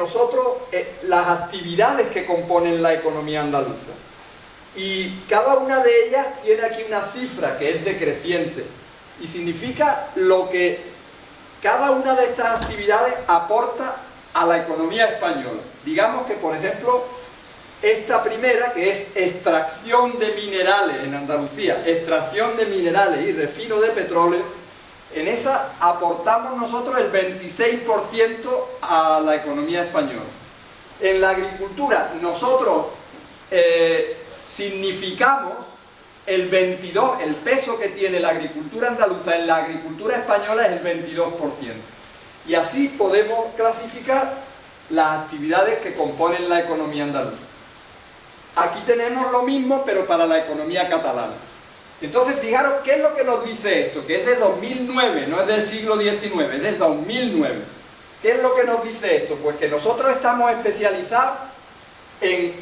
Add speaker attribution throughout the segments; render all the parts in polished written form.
Speaker 1: nosotros las actividades que componen la economía andaluza. Y cada una de ellas tiene aquí una cifra que es decreciente y significa lo que cada una de estas actividades aporta a la economía española. Digamos que, por ejemplo, esta primera, que es extracción de minerales en Andalucía, extracción de minerales y refino de petróleo, en esa aportamos nosotros el 26% a la economía española. En la agricultura nosotros significamos el 22%, el peso que tiene la agricultura andaluza en la agricultura española es el 22%. Y así podemos clasificar las actividades que componen la economía andaluza. Aquí tenemos lo mismo, pero para la economía catalana. Entonces, fijaros qué es lo que nos dice esto, que es de 2009, no es del siglo XIX, es del 2009. ¿Qué es lo que nos dice esto? Pues que nosotros estamos especializados en,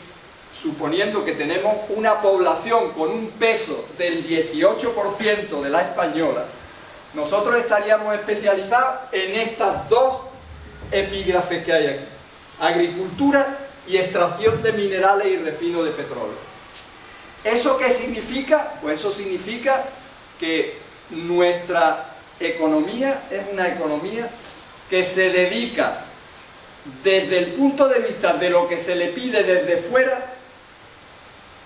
Speaker 1: suponiendo que tenemos una población con un peso del 18% de la española, nosotros estaríamos especializados en estas dos epígrafes que hay aquí: agricultura y extracción de minerales y refino de petróleo. ¿Eso qué significa? Pues eso significa que nuestra economía es una economía que se dedica, desde el punto de vista de lo que se le pide desde fuera,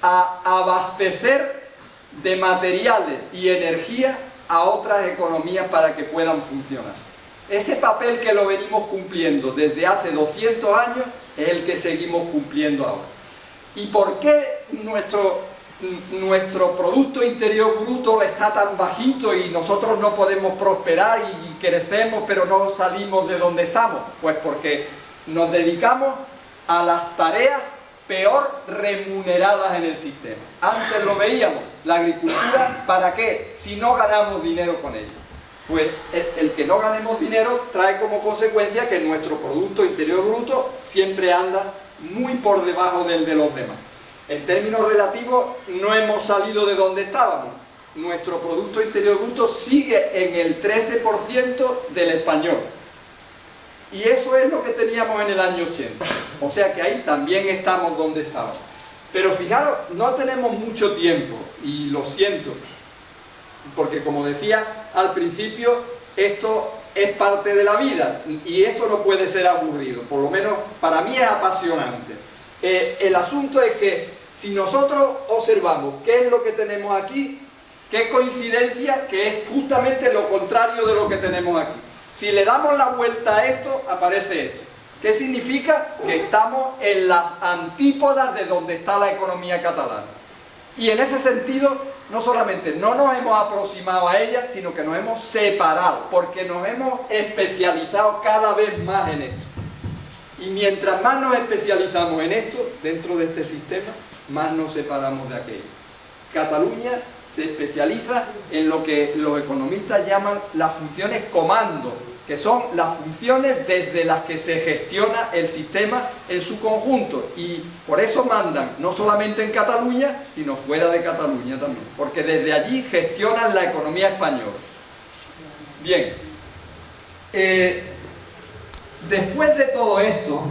Speaker 1: a abastecer de materiales y energía a otras economías para que puedan funcionar. Ese papel que lo venimos cumpliendo desde hace 200 años es el que seguimos cumpliendo ahora. ¿Y por qué nuestro Producto Interior Bruto está tan bajito y nosotros no podemos prosperar y crecemos pero no salimos de donde estamos? Pues porque nos dedicamos a las tareas peor remuneradas en el sistema. Antes lo veíamos, la agricultura, ¿para qué? Si no ganamos dinero con ella. Pues el que no ganemos dinero trae como consecuencia que nuestro Producto Interior Bruto siempre anda muy por debajo del de los demás. En términos relativos no hemos salido de donde estábamos. Nuestro Producto Interior Bruto sigue en el 13% del español. Y eso es lo que teníamos en el año 80. O sea que ahí también estamos donde estábamos. Pero fijaros, no tenemos mucho tiempo, y lo siento, porque como decía al principio, esto es parte de la vida y esto no puede ser aburrido, por lo menos para mí es apasionante. El asunto es que si nosotros observamos qué es lo que tenemos aquí, qué coincidencia que es justamente lo contrario de lo que tenemos aquí. Si le damos la vuelta a esto, aparece esto. ¿Qué significa? Que estamos en las antípodas de donde está la economía catalana. Y en ese sentido, no solamente no nos hemos aproximado a ella, sino que nos hemos separado, porque nos hemos especializado cada vez más en esto. Y mientras más nos especializamos en esto, dentro de este sistema, más nos separamos de aquello. Cataluña se especializa en lo que los economistas llaman las funciones comando, que son las funciones desde las que se gestiona el sistema en su conjunto, y por eso mandan no solamente en Cataluña, sino fuera de Cataluña también, porque desde allí gestionan la economía española. Bien, después de todo esto,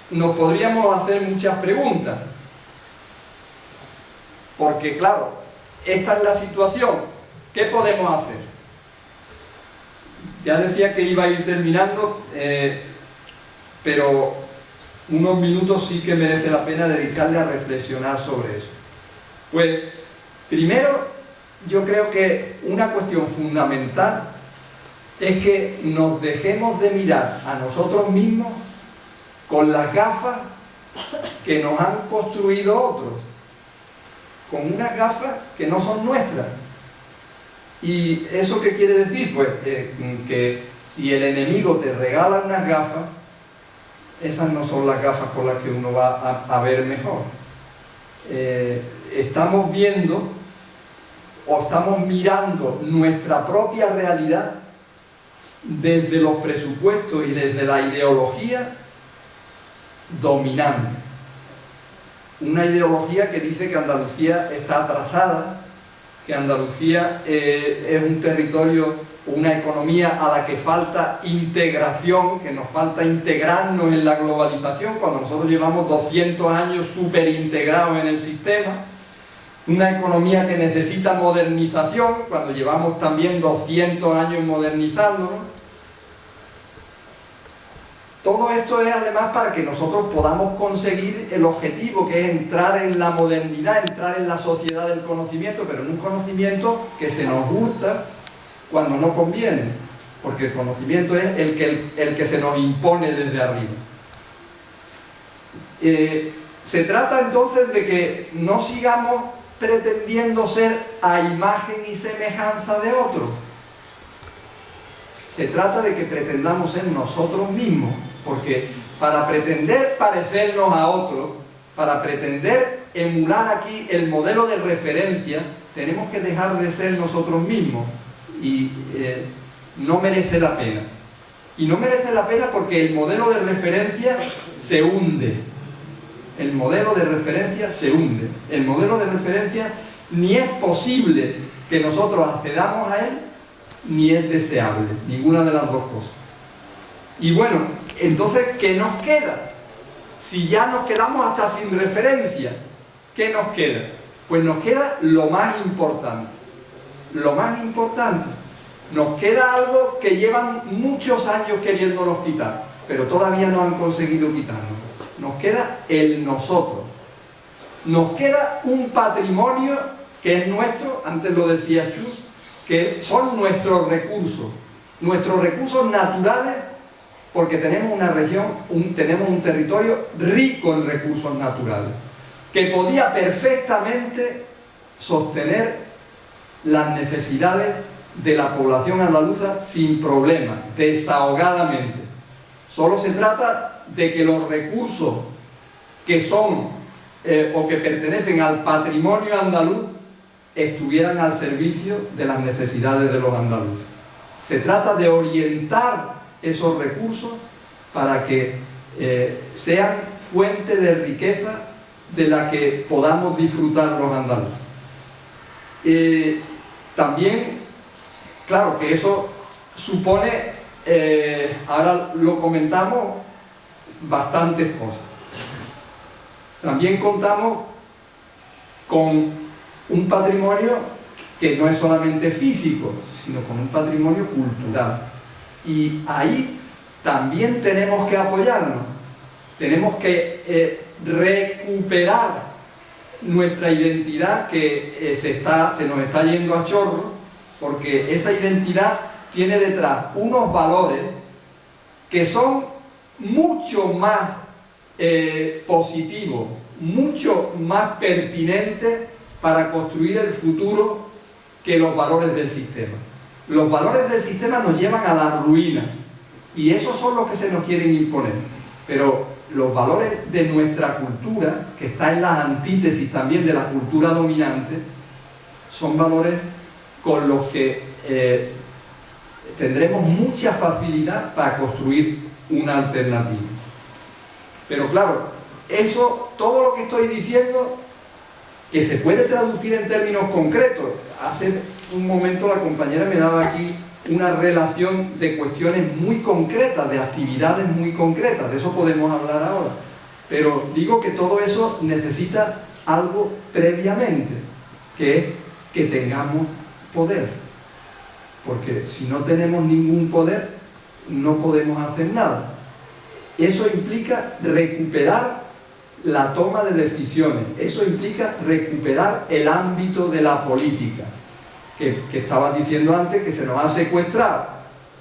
Speaker 1: nos podríamos hacer muchas preguntas, porque claro, esta es la situación. ¿Qué podemos hacer? Ya decía que iba a ir terminando, pero unos minutos sí que merece la pena dedicarle a reflexionar sobre eso. Pues, primero, yo creo que una cuestión fundamental es que nos dejemos de mirar a nosotros mismos con las gafas que nos han construido otros, con unas gafas que no son nuestras. ¿Y eso qué quiere decir? Pues que si el enemigo te regala unas gafas, esas no son las gafas con las que uno va a ver mejor. Estamos viendo o estamos mirando nuestra propia realidad desde los presupuestos y desde la ideología dominante. Una ideología que dice que Andalucía está atrasada, que Andalucía es un territorio una economía a la que falta integración, que nos falta integrarnos en la globalización, cuando nosotros llevamos 200 años súper integrados en el sistema, una economía que necesita modernización, cuando llevamos también 200 años modernizándonos. Todo esto es además para que nosotros podamos conseguir el objetivo, que es entrar en la modernidad, entrar en la sociedad del conocimiento, pero en un conocimiento que se nos gusta cuando no conviene, porque el conocimiento es el que se nos impone desde arriba. Se trata entonces de que no sigamos pretendiendo ser a imagen y semejanza de otro. Se trata de que pretendamos ser nosotros mismos, porque para pretender parecernos a otro, para pretender emular aquí el modelo de referencia, tenemos que dejar de ser nosotros mismos, y no merece la pena. Y no merece la pena porque el modelo de referencia se hunde. El modelo de referencia se hunde. El modelo de referencia ni es posible que nosotros accedamos a él, ni es deseable, ninguna de las dos cosas. Y bueno, entonces, ¿qué nos queda? Si ya nos quedamos hasta sin referencia, ¿qué nos queda? Pues nos queda lo más importante. Lo más importante. Nos queda algo que llevan muchos años queriéndonos quitar, pero todavía no han conseguido quitarnos. Nos queda el nosotros. Nos queda un patrimonio que es nuestro, antes lo decía Chu, que son nuestros recursos naturales, porque tenemos una región, tenemos un territorio rico en recursos naturales, que podía perfectamente sostener las necesidades de la población andaluza sin problema, desahogadamente. Solo se trata de que los recursos que son o que pertenecen al patrimonio andaluz estuvieran al servicio de las necesidades de los andaluces. Se trata de orientar esos recursos para que sean fuente de riqueza de la que podamos disfrutar los andaluces. También, claro que eso supone, ahora lo comentamos, bastantes cosas. También contamos con un patrimonio que no es solamente físico, sino con un patrimonio cultural. Y ahí también tenemos que apoyarnos, tenemos que recuperar nuestra identidad que se nos está yendo a chorro, porque esa identidad tiene detrás unos valores que son mucho más positivos, mucho más pertinentes para construir el futuro que los valores del sistema. Los valores del sistema nos llevan a la ruina y esos son los que se nos quieren imponer, pero los valores de nuestra cultura, que está en las antítesis también de la cultura dominante, son valores con los que tendremos mucha facilidad para construir una alternativa. Pero claro, eso, todo lo que estoy diciendo, que se puede traducir en términos concretos. Hace un momento la compañera me daba aquí una relación de cuestiones muy concretas, de actividades muy concretas, de eso podemos hablar ahora. Pero digo que todo eso necesita algo previamente, que es que tengamos poder. Porque si no tenemos ningún poder, no podemos hacer nada. Eso implica recuperar la toma de decisiones, eso implica recuperar el ámbito de la política, que estaba diciendo antes que se nos ha secuestrado,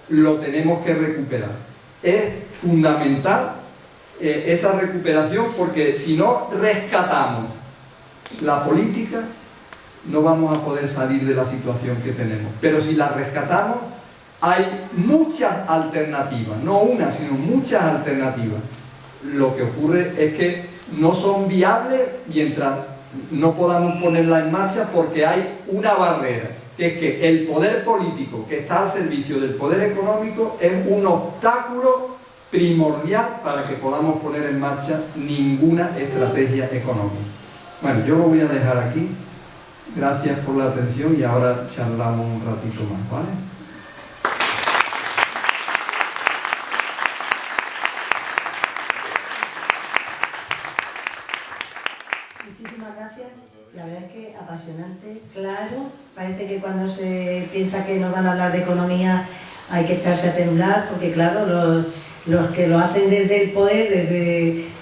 Speaker 1: lo tenemos que recuperar. Es fundamental esa recuperación, porque si no rescatamos la política, no vamos a poder salir de la situación que tenemos. Pero si la rescatamos, hay muchas alternativas, no una, sino muchas alternativas. Lo que ocurre es que no son viables mientras no podamos ponerlas en marcha, porque hay una barrera, que es que el poder político que está al servicio del poder económico es un obstáculo primordial para que podamos poner en marcha ninguna estrategia económica. Bueno, yo lo voy a dejar aquí. Gracias por la atención y ahora charlamos un ratito más, ¿vale?
Speaker 2: Muchísimas gracias. La verdad es que apasionante, claro. Parece que cuando se piensa que nos van a hablar de economía hay que echarse a temblar, porque claro, los que lo hacen desde el poder,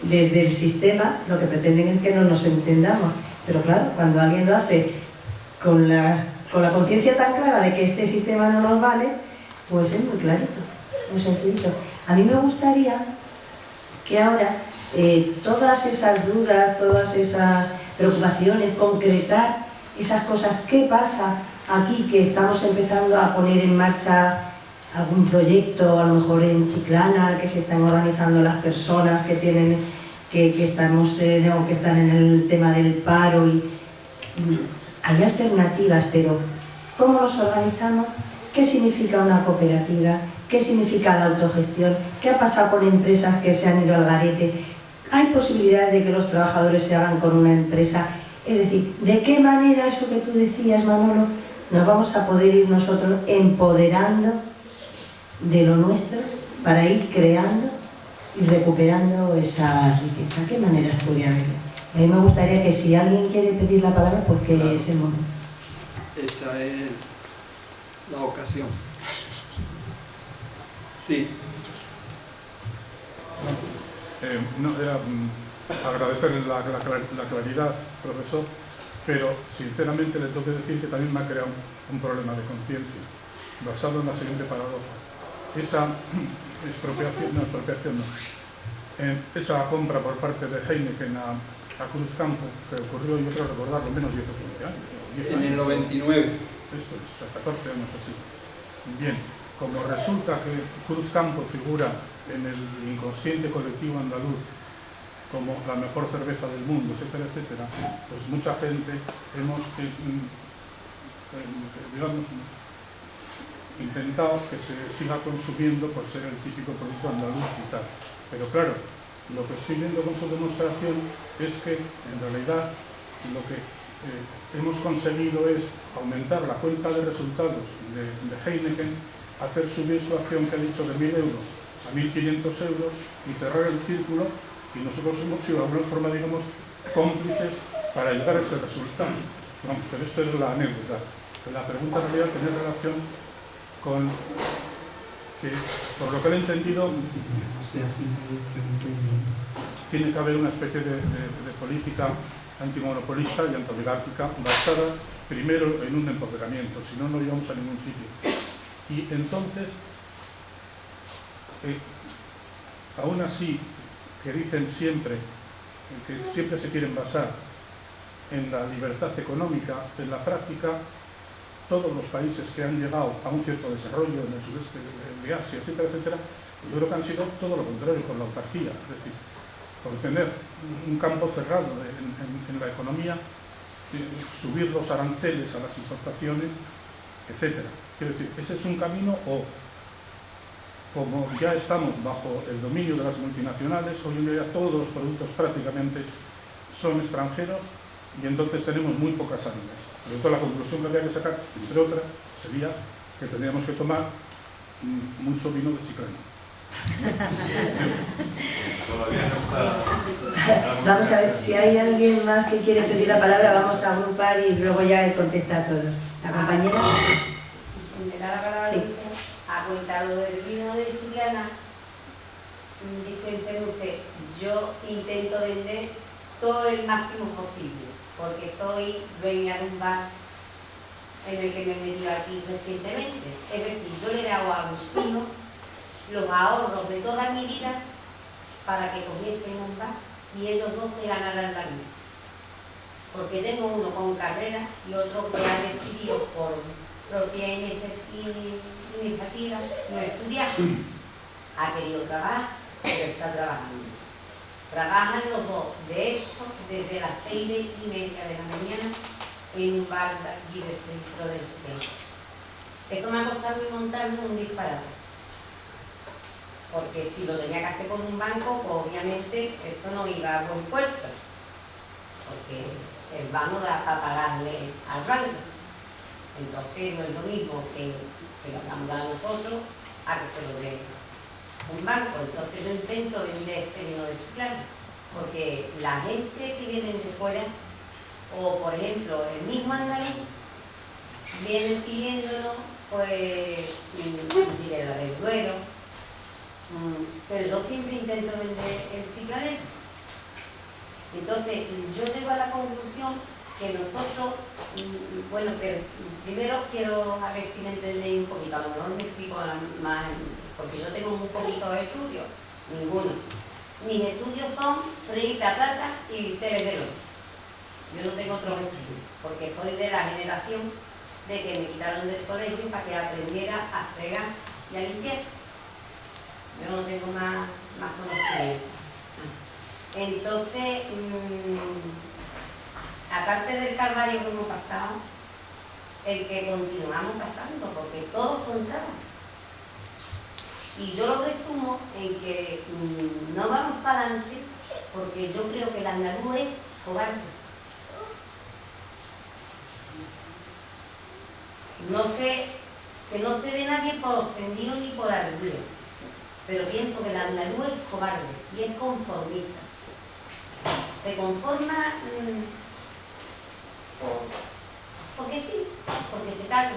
Speaker 2: desde el sistema, lo que pretenden es que no nos entendamos. Pero claro, cuando alguien lo hace con la conciencia tan clara de que este sistema no nos vale, pues es muy clarito, muy sencillito. A mí me gustaría que ahora todas esas dudas, todas esas preocupaciones, concretar esas cosas, ¿qué pasa aquí que estamos empezando a poner en marcha algún proyecto, a lo mejor en Chiclana, que se están organizando las personas que tienen, que estamos o que están en el tema del paro y hay alternativas, pero ¿cómo nos organizamos? ¿Qué significa una cooperativa? ¿Qué significa la autogestión? ¿Qué ha pasado con empresas que se han ido al garete? ¿Hay posibilidades de que los trabajadores se hagan con una empresa? Es decir, ¿de qué manera eso que tú decías, Manolo, nos vamos a poder ir nosotros empoderando de lo nuestro para ir creando y recuperando esa riqueza? ¿Qué maneras puede haber? A mí me gustaría que si alguien quiere pedir la palabra, pues que claro, es el momento.
Speaker 1: Esta es la ocasión. Sí.
Speaker 3: No, era agradecerle la claridad, profesor, pero sinceramente le tengo que decir que también me ha creado un problema de conciencia, basado en la siguiente paradoja. Esa esa compra por parte de Heineken a Cruz Campo, que ocurrió, yo creo recordar, lo menos 10 o 15 años. 10
Speaker 1: en
Speaker 3: años,
Speaker 1: el 99.
Speaker 3: Esto es, 14 años así. Bien, como resulta que Cruz Campo figura en el inconsciente colectivo andaluz como la mejor cerveza del mundo, etcétera, etcétera, pues mucha gente hemos, digamos, intentado que se siga consumiendo por ser el típico producto andaluz y tal. Pero claro, lo que estoy viendo con su demostración es que en realidad lo que hemos conseguido es aumentar la cuenta de resultados de Heineken, hacer subir su acción que ha dicho de 1.000 euros a 1.500 euros y cerrar el círculo, y nosotros hemos sido de alguna forma, digamos, cómplices para llegar a ese resultado. Vamos, pero esto es la anécdota. La pregunta en realidad tiene relación con que, por lo que he entendido, tiene que haber una especie de política antimonopolista y antioligárquica basada primero en un empoderamiento, si no, no llegamos a ningún sitio. Y entonces, aún así, que dicen siempre, que siempre se quieren basar en la libertad económica, en la práctica, todos los países que han llegado a un cierto desarrollo en el sudeste de Asia, etcétera, etcétera, yo creo que han sido todo lo contrario con la autarquía, es decir, por tener un campo cerrado en la economía, subir los aranceles a las importaciones, etcétera. Quiero decir, ese es un camino, o como ya estamos bajo el dominio de las multinacionales, hoy en día todos los productos prácticamente son extranjeros y entonces tenemos muy pocas salidas. Por lo tanto, la conclusión que habría que sacar, entre otras, sería que tendríamos que tomar mucho vino de Chiclana.
Speaker 2: Vamos a ver, si hay alguien más que quiere pedir la palabra, vamos a agrupar y luego ya él contesta a todos. ¿La compañera?
Speaker 4: Sí. Ha contado del vino de Chiclana. Dice usted, yo intento vender todo el máximo posible, porque soy dueña de un bar en el que me he metido aquí recientemente. Es decir, yo le he dado a mis hijos los ahorros de toda mi vida para que comiesen un bar y ellos no se ganaran la vida. Porque tengo uno con carrera y otro que ha decidido por propia iniciativa no estudiar. Ha querido trabajar, pero está trabajando. Trabajan los dos, de hecho, desde las 6:30 de la mañana en un bar de aquí del centro del centro. Esto me ha costado montarme un disparate. Porque si lo tenía que hacer con un banco, pues obviamente esto no iba a buen puerto. Porque el banco da para pagarle al banco. Entonces no es lo mismo que lo hagamos a nosotros a que se lo dé un banco. Entonces yo intento vender este vino de Chiclana. porque la gente que viene de fuera, o por ejemplo el mismo andaluz, vienen pidiéndonos pues Ribera del Duero, pero yo siempre intento vender el chiclanero. Entonces yo llego a la conclusión que nosotros, bueno, pero primero quiero a ver si me entendéis un poquito, a lo mejor me explico más, porque yo tengo un poquito de estudio, ninguno. Mis estudios son freír patatas y bisteles de lomo. Yo no tengo otros estudios, porque soy de la generación de que me quitaron del colegio para que aprendiera a fregar y a limpiar. Yo no tengo más conocimiento. Entonces, aparte del calvario que hemos pasado, el que continuamos pasando, porque todos son trabas. Y yo lo resumo en que no vamos para adelante, porque yo creo que el andaluz es cobarde. Que no se ve nadie por ofendido ni por ardido, pero pienso que el andaluz es cobarde y es conformista. Se conforma porque sí, porque se caga,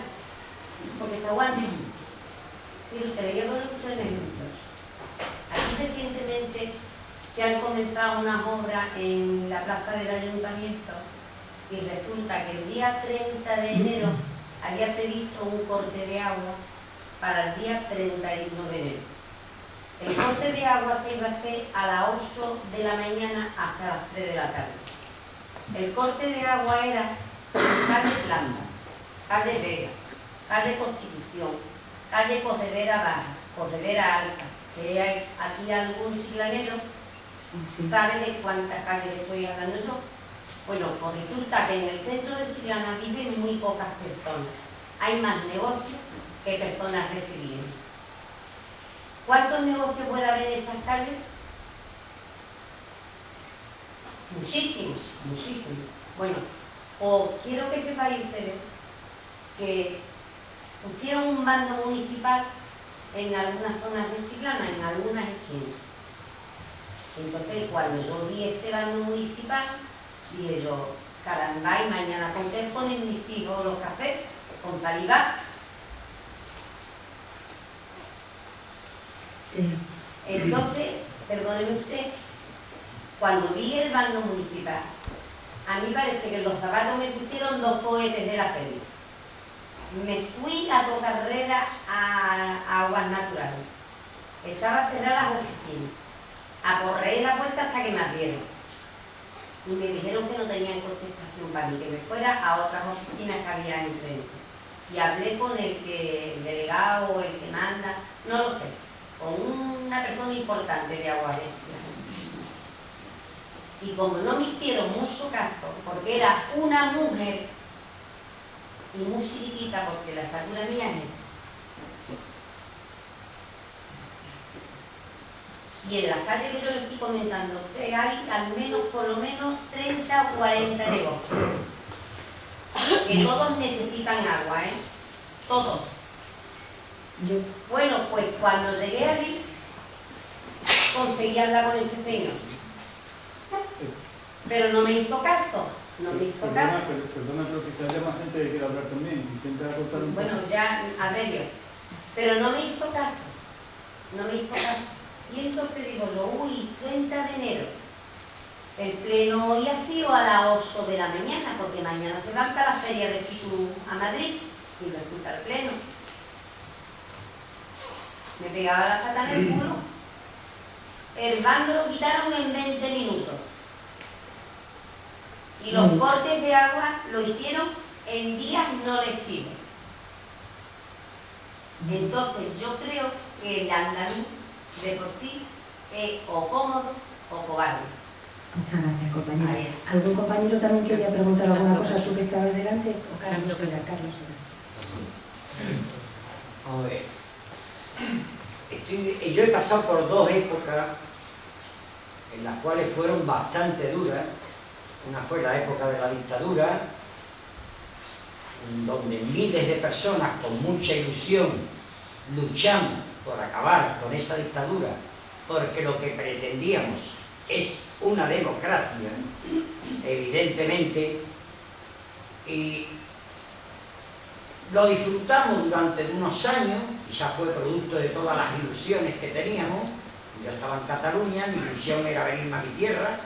Speaker 4: porque se aguanta. Mire usted, le llevo un ejemplo. Aquí recientemente que han comenzado unas obras en la plaza del ayuntamiento y resulta que el día 30 de enero había previsto un corte de agua para el día 31 de enero. El corte de agua se iba a hacer a las 8 de la mañana hasta las 3 de la tarde. El corte de agua era calle Plaza, calle Vega, calle Constitución, calle Corredera Baja, Corredera Alta, que hay aquí algún chiclanero, ¿sabe de cuántas calles estoy hablando yo? Bueno, pues resulta que en el centro de Chiclana viven muy pocas personas. Hay más negocios que personas residientes. ¿Cuántos negocios puede haber en esas calles? Muchísimos, muchísimos. Bueno, pues quiero que sepáis ustedes que pusieron un bando municipal en algunas zonas de Chiclana, en algunas esquinas. Entonces, cuando yo vi este bando municipal, dije yo, caramba, y mañana con qué ponen mis hijos los cafés, con saliva. Entonces, perdóneme usted, cuando vi el bando municipal, a mí parece que en los zapatos me pusieron 2 cohetes de la feria. Me fui a Tocarrera a Aguas Naturales. Estaba cerrada las oficinas. Aporreé la puerta hasta que me abrieron. Y me dijeron que no tenían contestación para mí, que me fuera a otras oficinas que había enfrente. Y hablé con el delegado o el que manda, no lo sé, con una persona importante de Aguadesca. Y como no me hicieron mucho caso, porque era una mujer y muy chiquitita, porque la estatura mía es esta. Y en las calles que yo le estoy comentando, hay al menos, por lo menos, 30 o 40 negocios. Que todos necesitan agua, ¿eh? Todos. Bueno, pues cuando llegué allí, conseguí hablar con este señor. Pero no me hizo caso. No me hizo caso.
Speaker 5: Perdona, pero quizás haya más gente que quiera hablar también. Intenta cortar un poco.
Speaker 4: Bueno, ya a medio. Pero no me hizo caso. No me hizo caso. Y entonces digo yo, uy, 30 de enero. El pleno hoy ha sido a las 8 de la mañana, porque mañana se van para la feria de Fitur a Madrid y resulta el pleno. Me pegaba la pata en el culo. El bando lo quitaron en 20 minutos. Y los cortes de agua lo hicieron en días no lectivos. Entonces yo creo que el andaluz de por sí es o cómodo o cobarde.
Speaker 2: Muchas gracias, compañera. ¿Algún compañero también quería preguntar alguna cosa, tú que estabas delante? ¿O Carlos era? Carlos era.
Speaker 6: A ver. Yo he pasado por 2 épocas en las cuales fueron bastante duras. Una fue la época de la dictadura, donde miles de personas con mucha ilusión luchamos por acabar con esa dictadura, porque lo que pretendíamos es una democracia, evidentemente, y lo disfrutamos durante unos años, y ya fue producto de todas las ilusiones que teníamos. Yo estaba en Cataluña, mi ilusión era venirme a mi tierra,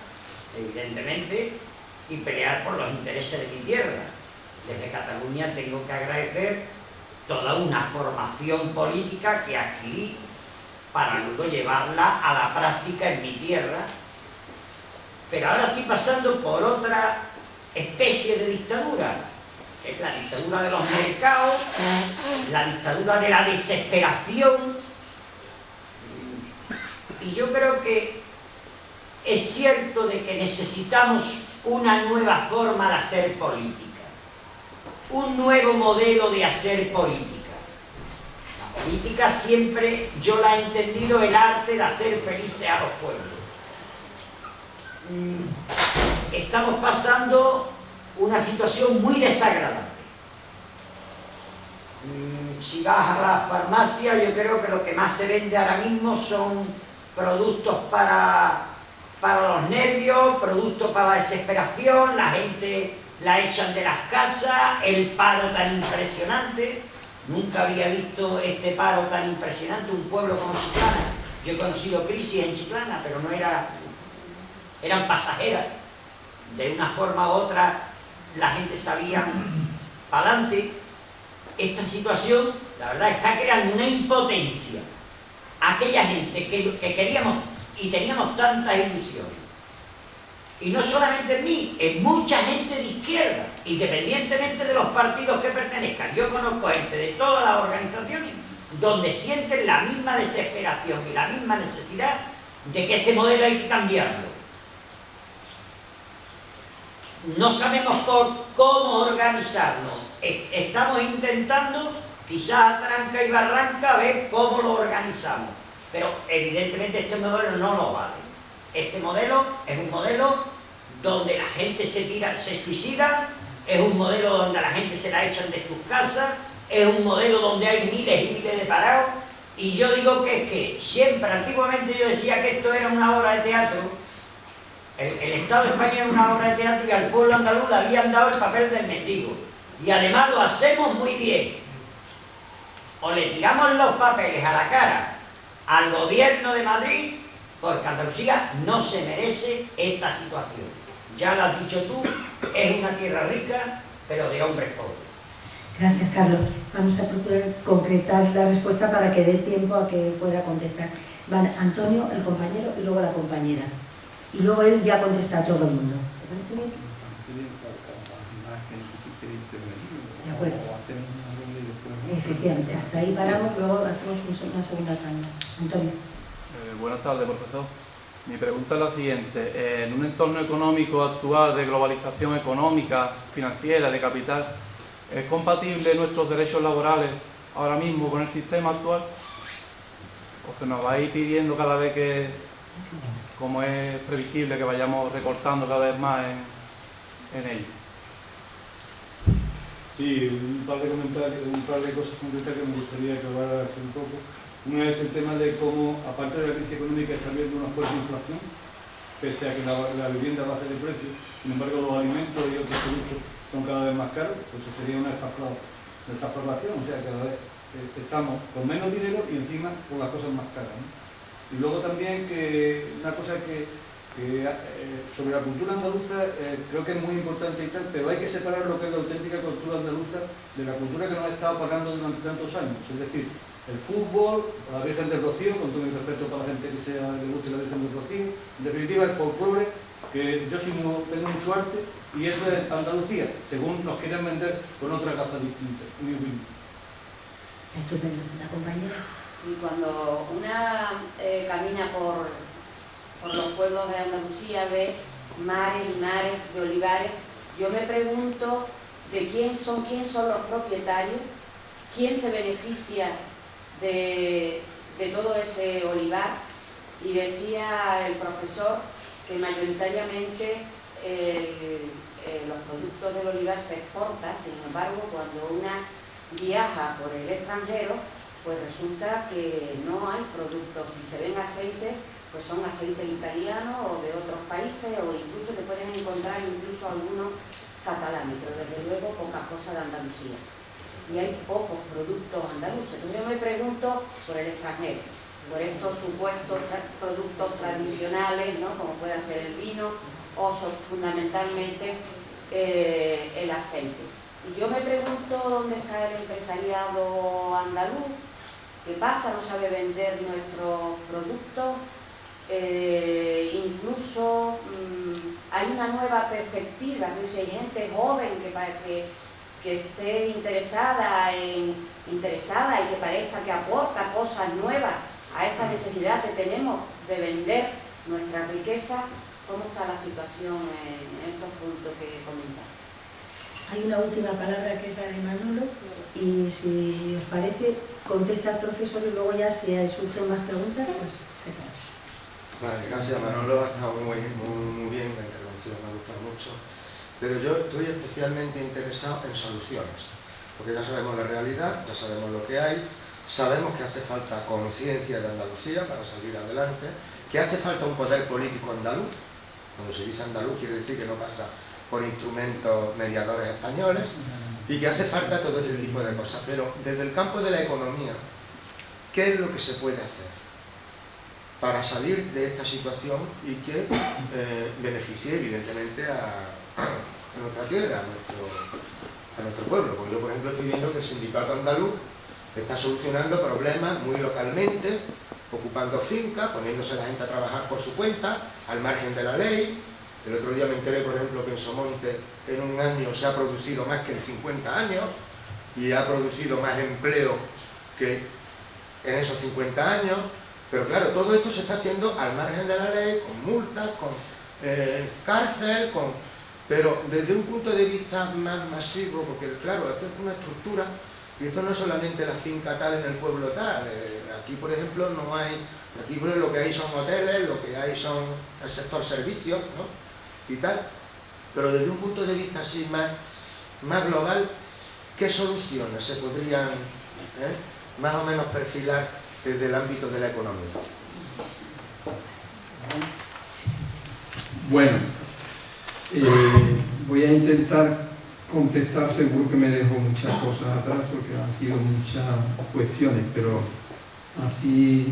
Speaker 6: evidentemente, y pelear por los intereses de mi tierra. Desde Cataluña tengo que agradecer toda una formación política que adquirí para luego llevarla a la práctica en mi tierra. Pero ahora estoy pasando por otra especie de dictadura, que es la dictadura de los mercados, la dictadura de la desesperación. Y yo creo que es cierto de que necesitamos una nueva forma de hacer política, un nuevo modelo de hacer política. La política siempre yo la he entendido el arte de hacer felices a los pueblos. Estamos pasando una situación muy desagradable. Si vas a la farmacia, yo creo que lo que más se vende ahora mismo son productos para los nervios, productos para la desesperación, la gente la echan de las casas, el paro tan impresionante. Nunca había visto este paro tan impresionante, un pueblo como Chiclana. Yo he conocido crisis en Chiclana, pero no eran pasajeras. De una forma u otra la gente salía para adelante. Esta situación, la verdad, está creando una impotencia. Aquella gente que queríamos y teníamos tantas ilusiones. Y no solamente en mí, en mucha gente de izquierda, independientemente de los partidos que pertenezcan. Yo conozco gente de todas las organizaciones donde sienten la misma desesperación y la misma necesidad de que este modelo hay que cambiarlo. No sabemos cómo organizarnos. Estamos intentando, quizás a tranca y barranca, ver cómo lo organizamos. Pero evidentemente este modelo no lo vale. Este modelo es un modelo donde la gente se suicida, es un modelo donde a la gente se la echan de sus casas, es un modelo donde hay miles y miles de parados. Y yo digo que es que siempre, antiguamente yo decía que esto era una obra de teatro. El Estado de España era una obra de teatro y al pueblo andaluz le habían dado el papel del mendigo. Y además lo hacemos muy bien. O le tiramos los papeles a la cara al gobierno de Madrid, porque Andalucía no se merece esta situación. Ya lo has dicho tú, es una tierra rica, pero de hombres pobres.
Speaker 2: Gracias, Carlos. Vamos a procurar concretar la respuesta para que dé tiempo a que pueda contestar. Van Antonio, el compañero, y luego la compañera. Y luego él ya contesta a todo el mundo. ¿Te parece bien? De acuerdo. Efectivamente, hasta ahí paramos, luego hacemos una segunda tanda. Antonio.
Speaker 7: Buenas tardes, profesor. Mi pregunta es la siguiente. En un entorno económico actual de globalización económica, financiera, de capital, ¿es compatible nuestros derechos laborales ahora mismo con el sistema actual? ¿O se nos va a ir pidiendo cada vez que, como es previsible, que vayamos recortando cada vez más en ello?
Speaker 5: Sí, un par de cosas concretas que me gustaría que hablaras un poco. Una es el tema de cómo, aparte de la crisis económica, está habiendo una fuerte inflación, pese a que la vivienda baje de precio. Sin embargo, los alimentos y otros productos son cada vez más caros, pues eso sería una estafación, o sea, cada vez estamos con menos dinero y encima con las cosas más caras, ¿no? Y luego también que una cosa que sobre la cultura andaluza creo que es muy importante y tal, pero hay que separar lo que es la auténtica cultura andaluza de la cultura que nos ha estado pagando durante tantos años. Es decir, el fútbol, la Virgen del Rocío, con todo mi respeto para la gente que le guste la Virgen del Rocío, en definitiva el folclore, que yo sí tengo mucho arte, y eso es Andalucía, según nos quieren vender con otra gafa distinta.
Speaker 2: Estupendo. ¿La compañera?
Speaker 4: Sí, cuando una camina por los pueblos de Andalucía, ve mares y mares de olivares, yo me pregunto de quién son los propietarios, quién se beneficia de todo ese olivar. Y decía el profesor que mayoritariamente los productos del olivar se exportan. Sin embargo, cuando una viaja por el extranjero, pues resulta que no hay productos. Si se ven aceites,
Speaker 8: pues son aceites italianos o de otros países, o incluso te pueden encontrar incluso algunos catalanes, pero desde luego pocas cosas de Andalucía. Y hay pocos productos andaluces. Entonces yo me pregunto por el extranjero, por estos supuestos productos tradicionales, ¿no? Como puede ser el vino o fundamentalmente el aceite. Y yo me pregunto dónde está el empresariado andaluz, qué pasa, no sabe vender nuestros productos, incluso hay una nueva perspectiva, que hay gente joven que esté interesada y que parezca que aporta cosas nuevas a esta necesidad que tenemos de vender nuestra riqueza. ¿Cómo está la situación en estos puntos que he comentado?
Speaker 2: Hay una última palabra que es la de Manolo, y si os parece, contesta el profesor y luego ya si surgen más preguntas, pues se pasa.
Speaker 9: Vale, gracias Manolo, ha estado muy bien, la intervención me ha gustado mucho, pero yo estoy especialmente interesado en soluciones, porque ya sabemos la realidad, ya sabemos lo que hay, sabemos que hace falta conciencia de Andalucía para salir adelante, que hace falta un poder político andaluz. Cuando se dice andaluz quiere decir que no pasa por instrumentos mediadores españoles, y que hace falta todo ese tipo de cosas. Pero desde el campo de la economía, ¿qué es lo que se puede hacer para salir de esta situación y que beneficie evidentemente a nuestra tierra, a nuestro pueblo? Porque yo, por ejemplo, estoy viendo que el sindicato andaluz está solucionando problemas muy localmente, ocupando fincas, poniéndose la gente a trabajar por su cuenta, al margen de la ley. El otro día me enteré, por ejemplo, que en Somonte en un año se ha producido más que en 50 años y ha producido más empleo que en esos 50 años. Pero claro, todo esto se está haciendo al margen de la ley, con multas, con cárcel, pero desde un punto de vista más masivo, porque claro, esto es una estructura, y esto no es solamente la finca tal en el pueblo tal. Aquí, por ejemplo, no hay, aquí lo que hay son hoteles, lo que hay son el sector servicios, ¿no? Y tal. Pero desde un punto de vista así más global, ¿qué soluciones se podrían más o menos perfilar desde el ámbito de la economía?
Speaker 10: Bueno, voy a intentar contestar, seguro que me dejo muchas cosas atrás porque han sido muchas cuestiones, pero así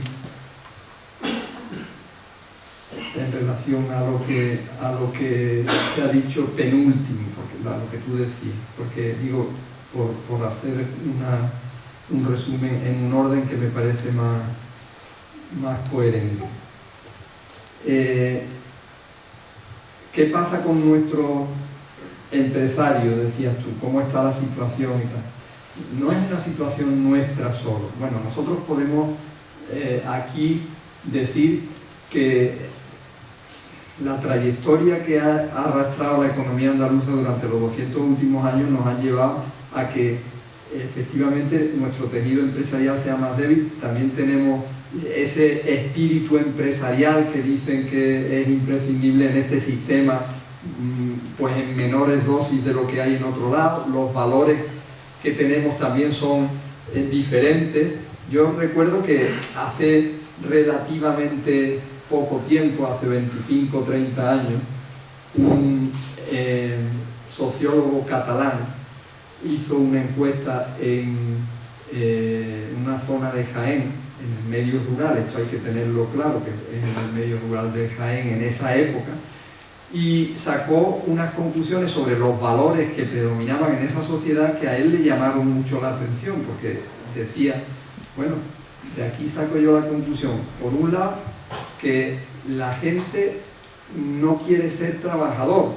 Speaker 10: en relación a lo que se ha dicho penúltimo, porque lo que tú decías, porque digo, por hacer un resumen en un orden que me parece más coherente. ¿Qué pasa con nuestro empresario, decías tú? ¿Cómo está la situación y tal? No es una situación nuestra solo. Bueno, nosotros podemos aquí decir que la trayectoria que ha arrastrado la economía andaluza durante los 200 últimos años nos ha llevado a que efectivamente nuestro tejido empresarial sea más débil. También tenemos ese espíritu empresarial que dicen que es imprescindible en este sistema, pues en menores dosis de lo que hay en otro lado. Los valores que tenemos también son diferentes. Yo recuerdo que hace relativamente poco tiempo, hace 25 o 30 años, un sociólogo catalán hizo una encuesta en una zona de Jaén, en el medio rural. Esto hay que tenerlo claro, que es en el medio rural de Jaén en esa época, y sacó unas conclusiones sobre los valores que predominaban en esa sociedad que a él le llamaron mucho la atención, porque decía, bueno, de aquí saco yo la conclusión, por un lado, que la gente no quiere ser trabajador,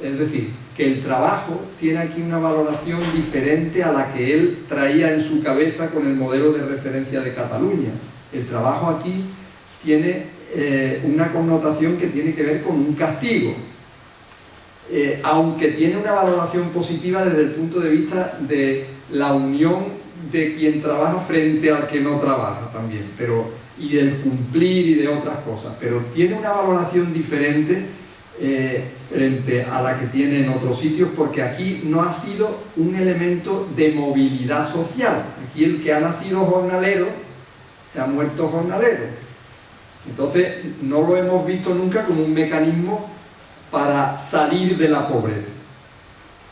Speaker 10: es decir, que el trabajo tiene aquí una valoración diferente a la que él traía en su cabeza con el modelo de referencia de Cataluña. El trabajo aquí tiene una connotación que tiene que ver con un castigo, aunque tiene una valoración positiva desde el punto de vista de la unión de quien trabaja frente al que no trabaja también, y del cumplir y de otras cosas, pero tiene una valoración diferente frente a la que tiene en otros sitios, porque aquí no ha sido un elemento de movilidad social. Aquí el que ha nacido jornalero se ha muerto jornalero, Entonces, no lo hemos visto nunca como un mecanismo para salir de la pobreza.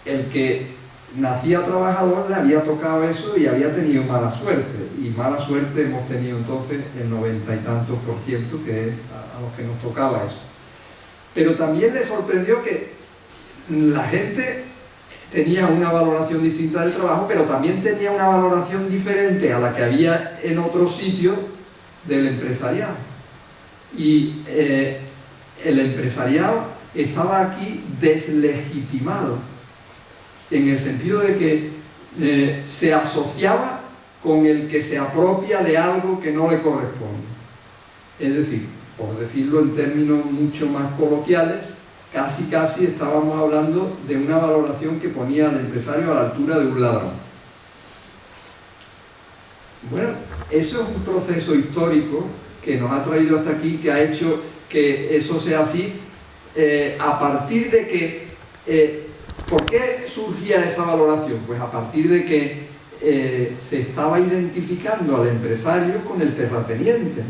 Speaker 10: El que nacía trabajador le había tocado eso y había tenido mala suerte. Y mala suerte hemos tenido entonces el 90 y tantos %, que es a los que nos tocaba eso. Pero también le sorprendió que la gente tenía una valoración distinta del trabajo, pero también tenía una valoración diferente a la que había en otros sitios del empresariado. Y el empresariado estaba aquí deslegitimado, en el sentido de que se asociaba con el que se apropia de algo que no le corresponde. Es decir, por decirlo en términos mucho más coloquiales, casi estábamos hablando de una valoración que ponía al empresario a la altura de un ladrón. Bueno, eso es un proceso histórico que nos ha traído hasta aquí, que ha hecho que eso sea así, a partir de que... ¿por qué surgía esa valoración? Pues a partir de que se estaba identificando al empresario con el terrateniente,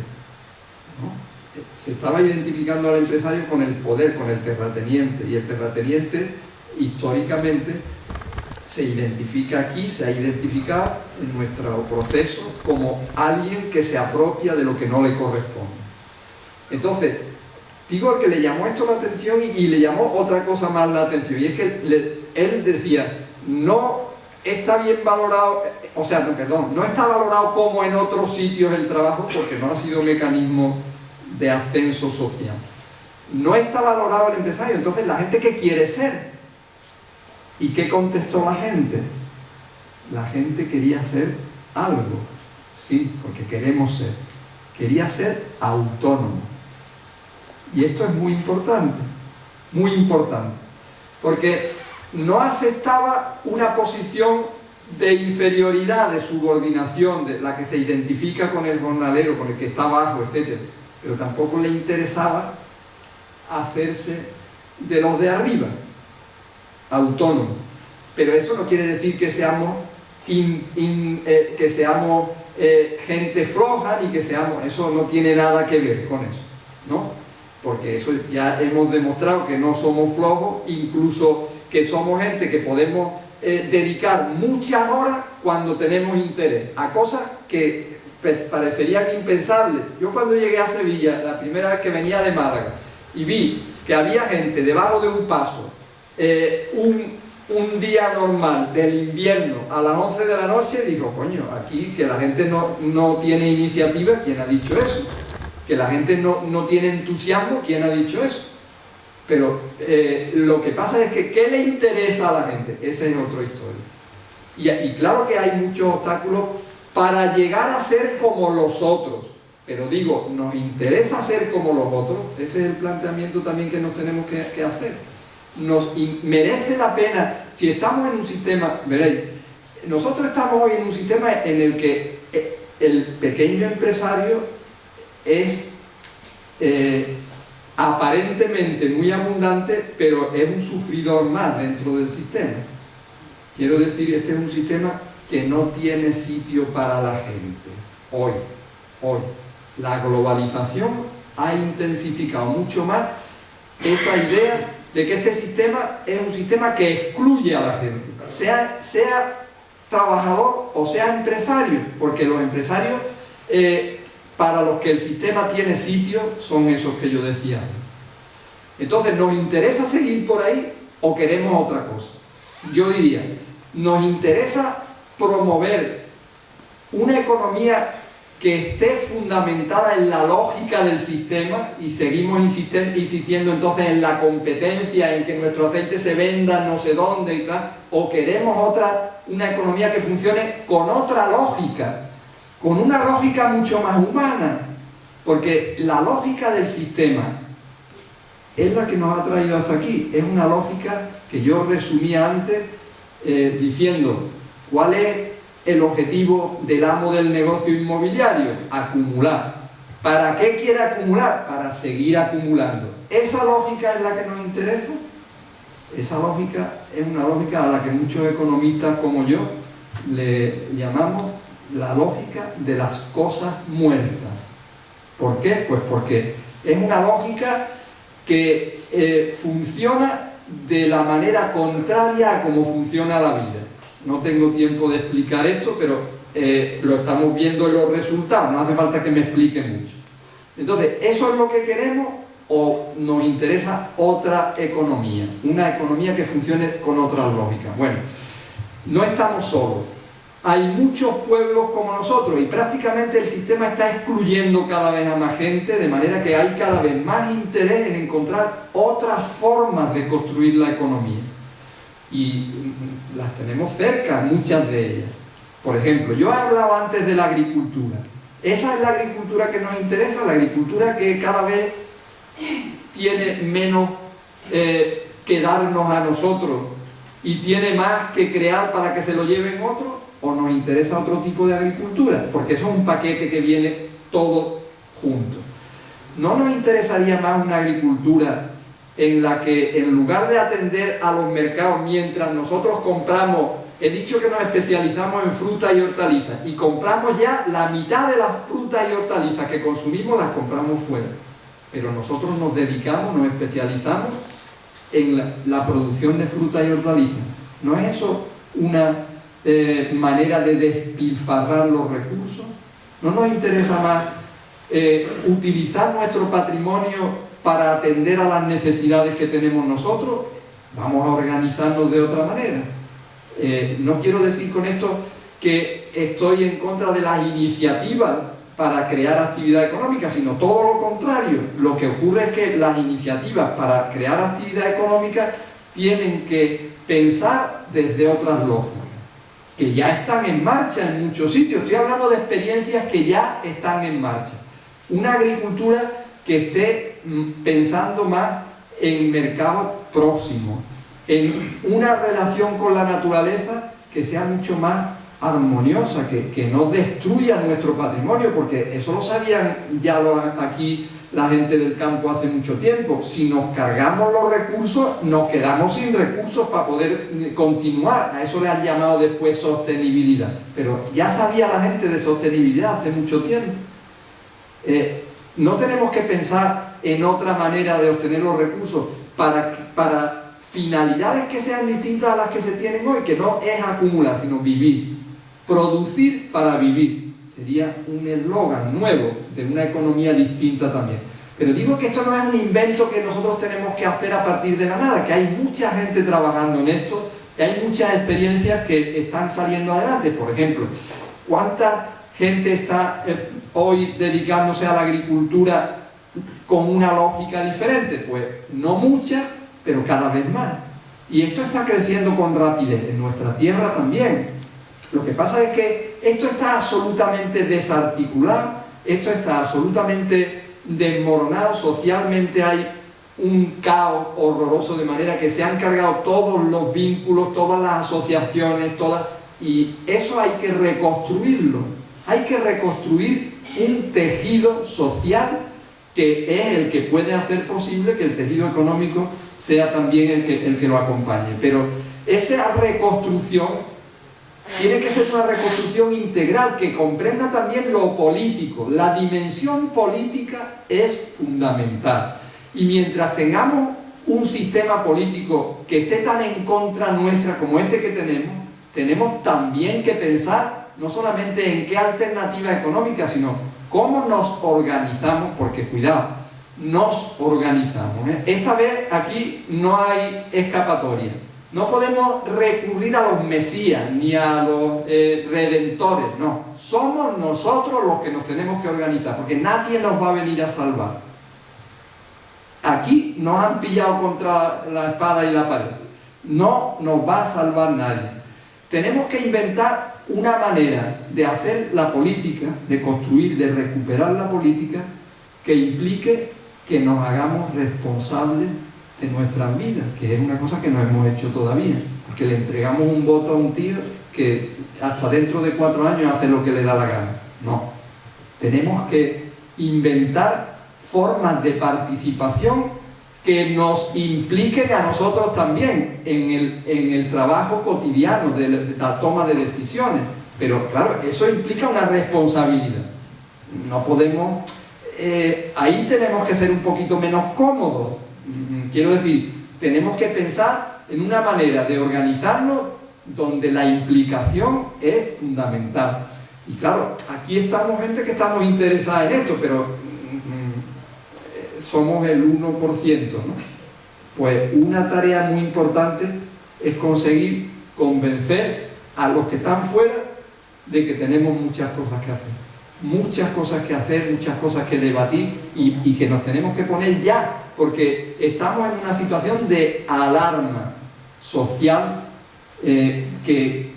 Speaker 10: ¿no? Se estaba identificando al empresario con el poder, con el terrateniente, y el terrateniente históricamente se identifica aquí, se ha identificado en nuestro proceso como alguien que se apropia de lo que no le corresponde. Entonces, digo que le llamó esto la atención y le llamó otra cosa más la atención, y es que él decía, no está bien valorado, o sea, no está valorado como en otros sitios el trabajo, porque no ha sido mecanismo de ascenso social. No está valorado el empresario. Entonces, ¿la gente qué quiere ser? ¿Y qué contestó la gente? La gente quería ser algo, sí, porque queremos ser. Quería ser autónomo. Y esto es muy importante, porque no aceptaba una posición de inferioridad, de subordinación, de la que se identifica con el jornalero, con el que está abajo, etc. Pero tampoco le interesaba hacerse de los de arriba, autónomo. Pero eso no quiere decir que seamos gente floja, ni que seamos... Eso no tiene nada que ver con eso, ¿no? Porque eso ya hemos demostrado que no somos flojos, incluso que somos gente que podemos dedicar muchas horas cuando tenemos interés a cosas que parecerían impensables. Yo cuando llegué a Sevilla, la primera vez que venía de Málaga, y vi que había gente debajo de un paso, un día normal del invierno a las 11 de la noche, digo, coño, aquí que la gente no tiene iniciativa, ¿quién ha dicho eso? Que la gente no tiene entusiasmo, ¿quién ha dicho eso? Pero lo que pasa es que ¿qué le interesa a la gente? Esa es otra historia. Y claro que hay muchos obstáculos para llegar a ser como los otros, pero digo, nos interesa ser como los otros. Ese es el planteamiento también que nos tenemos que hacer. Merece la pena, si estamos en un sistema, veréis, nosotros estamos hoy en un sistema en el que el pequeño empresario es aparentemente muy abundante, pero es un sufridor más dentro del sistema. Quiero decir, este es un sistema que no tiene sitio para la gente. Hoy, la globalización ha intensificado mucho más esa idea de que este sistema es un sistema que excluye a la gente, sea trabajador o sea empresario, porque los empresarios, para los que el sistema tiene sitio, son esos que yo decía antes. Entonces, ¿nos interesa seguir por ahí o queremos otra cosa? Yo diría, nos interesa promover una economía que esté fundamentada en la lógica del sistema, y seguimos insistiendo entonces en la competencia, en que nuestro aceite se venda no sé dónde y tal, o queremos una economía que funcione con otra lógica, con una lógica mucho más humana, porque la lógica del sistema es la que nos ha traído hasta aquí. Es una lógica que yo resumía antes diciendo cuál es el objetivo del amo del negocio inmobiliario: acumular. ¿Para qué quiere acumular? Para seguir acumulando. ¿Esa lógica es la que nos interesa? Esa lógica es una lógica a la que muchos economistas como yo le llamamos la lógica de las cosas muertas. ¿Por qué? Pues porque es una lógica que funciona de la manera contraria a cómo funciona la vida. No tengo tiempo de explicar esto, pero lo estamos viendo en los resultados, no hace falta que me explique mucho. Entonces, ¿eso es lo que queremos o nos interesa otra economía? Una economía que funcione con otras lógicas. Bueno, no estamos solos. Hay muchos pueblos como nosotros y prácticamente el sistema está excluyendo cada vez a más gente, de manera que hay cada vez más interés en encontrar otras formas de construir la economía. Y las tenemos cerca, muchas de ellas. Por ejemplo, yo he hablado antes de la agricultura. Esa es la agricultura que nos interesa, la agricultura que cada vez tiene menos que darnos a nosotros y tiene más que crear para que se lo lleven otros. ¿O nos interesa otro tipo de agricultura? Porque eso es un paquete que viene todo junto. ¿No nos interesaría más una agricultura en la que, en lugar de atender a los mercados mientras nosotros compramos, he dicho que nos especializamos en fruta y hortalizas, y compramos ya la mitad de las frutas y hortalizas que consumimos, las compramos fuera, pero nosotros nos dedicamos, nos especializamos en la producción de fruta y hortalizas? ¿No es eso una manera de despilfarrar los recursos? ¿No nos interesa más utilizar nuestro patrimonio para atender a las necesidades que tenemos nosotros? Vamos a organizarnos de otra manera. No quiero decir con esto que estoy en contra de las iniciativas para crear actividad económica, sino todo lo contrario. Lo que ocurre es que las iniciativas para crear actividad económica tienen que pensar desde otras lógicas, que ya están en marcha en muchos sitios. Estoy hablando de experiencias que ya están en marcha. Una agricultura que esté pensando más en mercados próximos, en una relación con la naturaleza que sea mucho más armoniosa, que no destruya nuestro patrimonio, porque eso lo sabían ya aquí la gente del campo hace mucho tiempo. Si nos cargamos los recursos, nos quedamos sin recursos para poder continuar. A eso le han llamado después sostenibilidad. Pero ya sabía la gente de sostenibilidad hace mucho tiempo. No tenemos que pensar en otra manera de obtener los recursos para finalidades que sean distintas a las que se tienen hoy, que no es acumular, sino vivir. Producir para vivir. Sería un eslogan nuevo de una economía distinta también. Pero digo que esto no es un invento que nosotros tenemos que hacer a partir de la nada, que hay mucha gente trabajando en esto, que hay muchas experiencias que están saliendo adelante. Por ejemplo, ¿cuánta gente está hoy dedicándose a la agricultura con una lógica diferente? Pues no mucha, pero cada vez más. Y esto está creciendo con rapidez, en nuestra tierra también. Lo que pasa es que esto está absolutamente desarticulado, esto está absolutamente desmoronado, socialmente hay un caos horroroso, de manera que se han cargado todos los vínculos, todas las asociaciones, y eso hay que reconstruirlo. Hay que reconstruir un tejido social que es el que puede hacer posible que el tejido económico sea también el que lo acompañe. Pero esa reconstrucción tiene que ser una reconstrucción integral que comprenda también lo político. La dimensión política es fundamental. Y mientras tengamos un sistema político que esté tan en contra nuestra como este que tenemos también que pensar no solamente en qué alternativa económica, sino cómo nos organizamos, porque cuidado, nos organizamos. Esta vez aquí no hay escapatoria. No podemos recurrir a los mesías ni a los redentores, no. Somos nosotros los que nos tenemos que organizar, porque nadie nos va a venir a salvar. Aquí nos han pillado contra la espada y la pared. No nos va a salvar nadie. Tenemos que inventar una manera de hacer la política, de construir, de recuperar la política, que implique que nos hagamos responsables de nuestras vidas, que es una cosa que no hemos hecho todavía, porque le entregamos un voto a un tío que hasta dentro de 4 años hace lo que le da la gana. No, tenemos que inventar formas de participación que nos impliquen a nosotros también en el trabajo cotidiano de la toma de decisiones. Pero claro, eso implica una responsabilidad. No podemos ahí tenemos que ser un poquito menos cómodos. Quiero decir, tenemos que pensar en una manera de organizarnos donde la implicación es fundamental. Y claro, aquí estamos gente que estamos interesada en esto, pero somos el 1%, ¿no? Pues una tarea muy importante es conseguir convencer a los que están fuera de que tenemos muchas cosas que hacer. Muchas cosas que hacer, muchas cosas que debatir y que nos tenemos que poner ya, porque estamos en una situación de alarma social que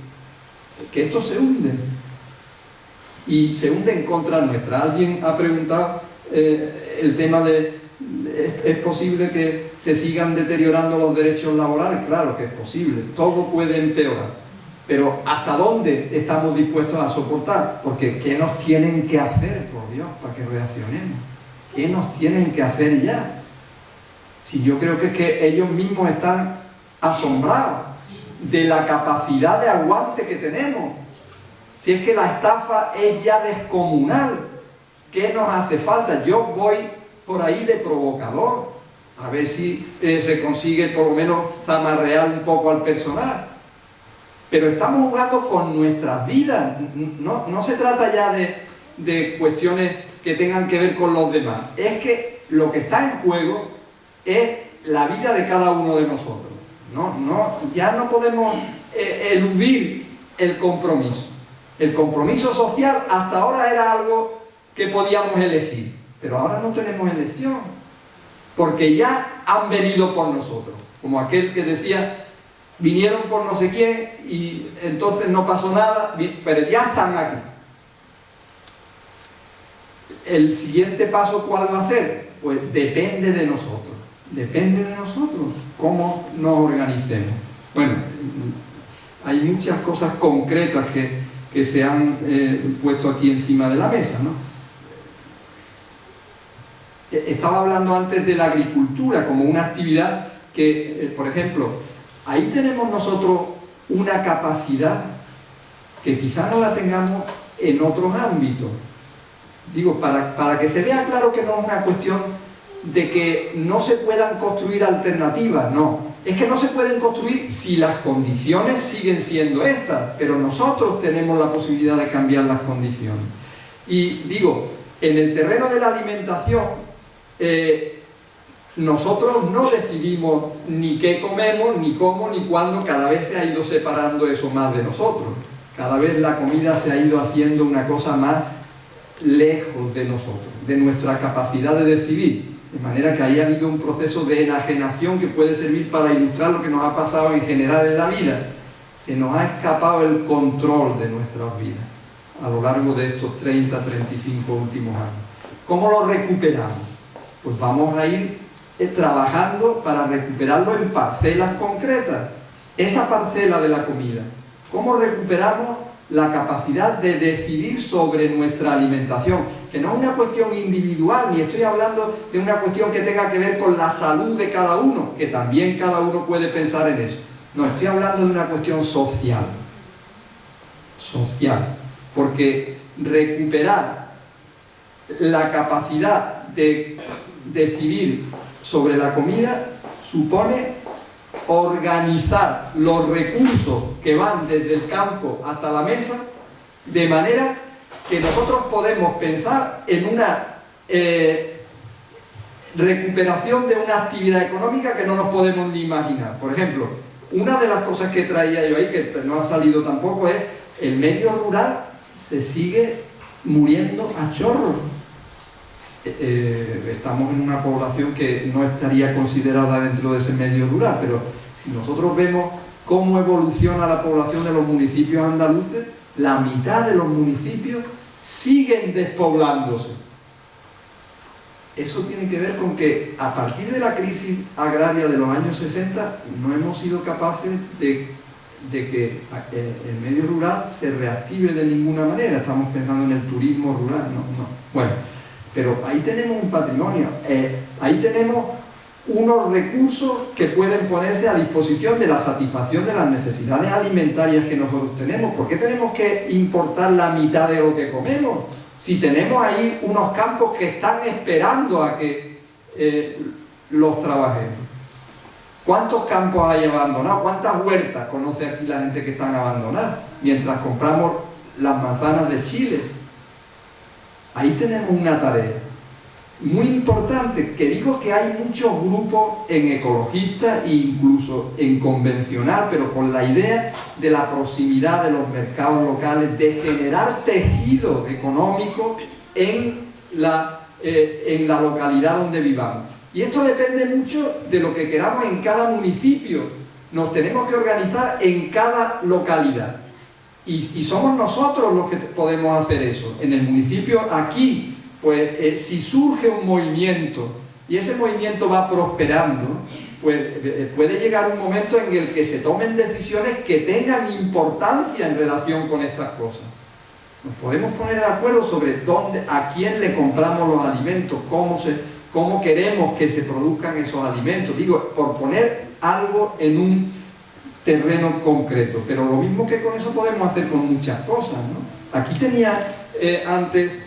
Speaker 10: esto se hunde y se hunde en contra nuestra. Alguien ha preguntado el tema de ¿es posible que se sigan deteriorando los derechos laborales? Claro que es posible, todo puede empeorar. Pero ¿hasta dónde estamos dispuestos a soportar? Porque ¿qué nos tienen que hacer, por Dios, para que reaccionemos? ¿Qué nos tienen que hacer ya? Si yo creo que es que ellos mismos están asombrados de la capacidad de aguante que tenemos. Si es que la estafa es ya descomunal, ¿qué nos hace falta? Yo voy por ahí de provocador, a ver si se consigue por lo menos zamarrear un poco al personal. Pero estamos jugando con nuestras vidas. No se trata ya de cuestiones que tengan que ver con los demás. Es que lo que está en juego es la vida de cada uno de nosotros. Ya no podemos eludir el compromiso. El compromiso social hasta ahora era algo que podíamos elegir, pero ahora no tenemos elección, porque ya han venido por nosotros. Como aquel que decía, vinieron por no sé quién y entonces no pasó nada, pero ya están aquí. ¿El siguiente paso cuál va a ser? Pues depende de nosotros. Depende de nosotros cómo nos organicemos. Bueno, hay muchas cosas concretas que se han puesto aquí encima de la mesa, ¿no? Estaba hablando antes de la agricultura como una actividad que, por ejemplo, ahí tenemos nosotros una capacidad que quizá no la tengamos en otros ámbitos. Digo, para que se vea claro que no es una cuestión de que no se puedan construir alternativas, no. Es que no se pueden construir si las condiciones siguen siendo estas, pero nosotros tenemos la posibilidad de cambiar las condiciones. Y digo, en el terreno de la alimentación, nosotros no decidimos ni qué comemos, ni cómo, ni cuándo. Cada vez se ha ido separando eso más de nosotros. Cada vez la comida se ha ido haciendo una cosa más lejos de nosotros, de nuestra capacidad de decidir. De manera que ahí ha habido un proceso de enajenación que puede servir para ilustrar lo que nos ha pasado en general en la vida. Se nos ha escapado el control de nuestras vidas a lo largo de estos 30, 35 últimos años. ¿Cómo lo recuperamos? Pues vamos a ir trabajando para recuperarlo en parcelas concretas. Esa parcela de la comida. ¿Cómo recuperamos la capacidad de decidir sobre nuestra alimentación? Que no es una cuestión individual, ni estoy hablando de una cuestión que tenga que ver con la salud de cada uno, que también cada uno puede pensar en eso. No, estoy hablando de una cuestión social. Social. Porque recuperar la capacidad de decidir sobre la comida supone organizar los recursos que van desde el campo hasta la mesa de manera que nosotros podemos pensar en una recuperación de una actividad económica que no nos podemos ni imaginar. Por ejemplo, una de las cosas que traía yo ahí, que no ha salido tampoco, es el medio rural se sigue muriendo a chorros. Estamos en una población que no estaría considerada dentro de ese medio rural, pero si nosotros vemos cómo evoluciona la población de los municipios andaluces, la mitad de los municipios siguen despoblándose. Eso tiene que ver con que a partir de la crisis agraria de los años 60 no hemos sido capaces de que el medio rural se reactive de ninguna manera. Estamos pensando en el turismo rural, no. Bueno, pero ahí tenemos un patrimonio, ahí tenemos unos recursos que pueden ponerse a disposición de la satisfacción de las necesidades alimentarias que nosotros tenemos. ¿Por qué tenemos que importar la mitad de lo que comemos? Si tenemos ahí unos campos que están esperando a que los trabajemos. ¿Cuántos campos hay abandonados? ¿Cuántas huertas conoce aquí la gente que están abandonadas? Mientras compramos las manzanas de Chile. Ahí tenemos una tarea muy importante, que digo que hay muchos grupos en ecologistas e incluso en convencional, pero con la idea de la proximidad de los mercados locales, de generar tejido económico en la localidad donde vivamos. Y esto depende mucho de lo que queramos en cada municipio. Nos tenemos que organizar en cada localidad. Y somos nosotros los que podemos hacer eso. En el municipio, aquí, pues si surge un movimiento y ese movimiento va prosperando, pues puede llegar un momento en el que se tomen decisiones que tengan importancia en relación con estas cosas. Nos podemos poner de acuerdo sobre dónde, a quién le compramos los alimentos, cómo queremos que se produzcan esos alimentos. Digo, por poner algo en un terreno concreto, pero lo mismo que con eso podemos hacer con muchas cosas, ¿no? Aquí tenía antes,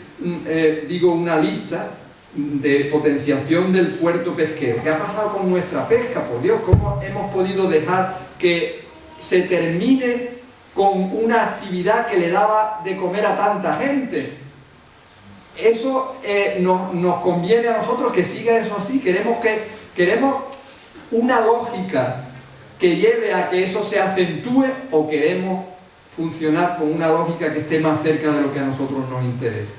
Speaker 10: una lista de potenciación del puerto pesquero. ¿Qué ha pasado con nuestra pesca? Por Dios, ¿cómo hemos podido dejar que se termine con una actividad que le daba de comer a tanta gente? Eso nos conviene a nosotros que siga eso así. Queremos una lógica que lleve a que eso se acentúe, o queremos funcionar con una lógica que esté más cerca de lo que a nosotros nos interesa.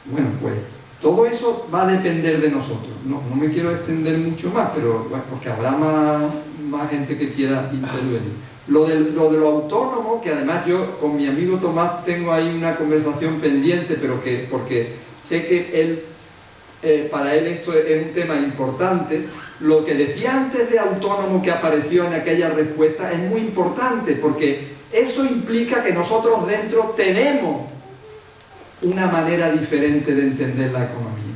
Speaker 10: Bueno, pues todo eso va a depender de nosotros. No me quiero extender mucho más, pero bueno, porque habrá más gente que quiera intervenir. Lo de lo autónomo, que además yo con mi amigo Tomás tengo ahí una conversación pendiente, pero porque sé que él, para él esto es un tema importante. Lo que decía antes de autónomo que apareció en aquella respuesta es muy importante, porque eso implica que nosotros dentro tenemos una manera diferente de entender la economía.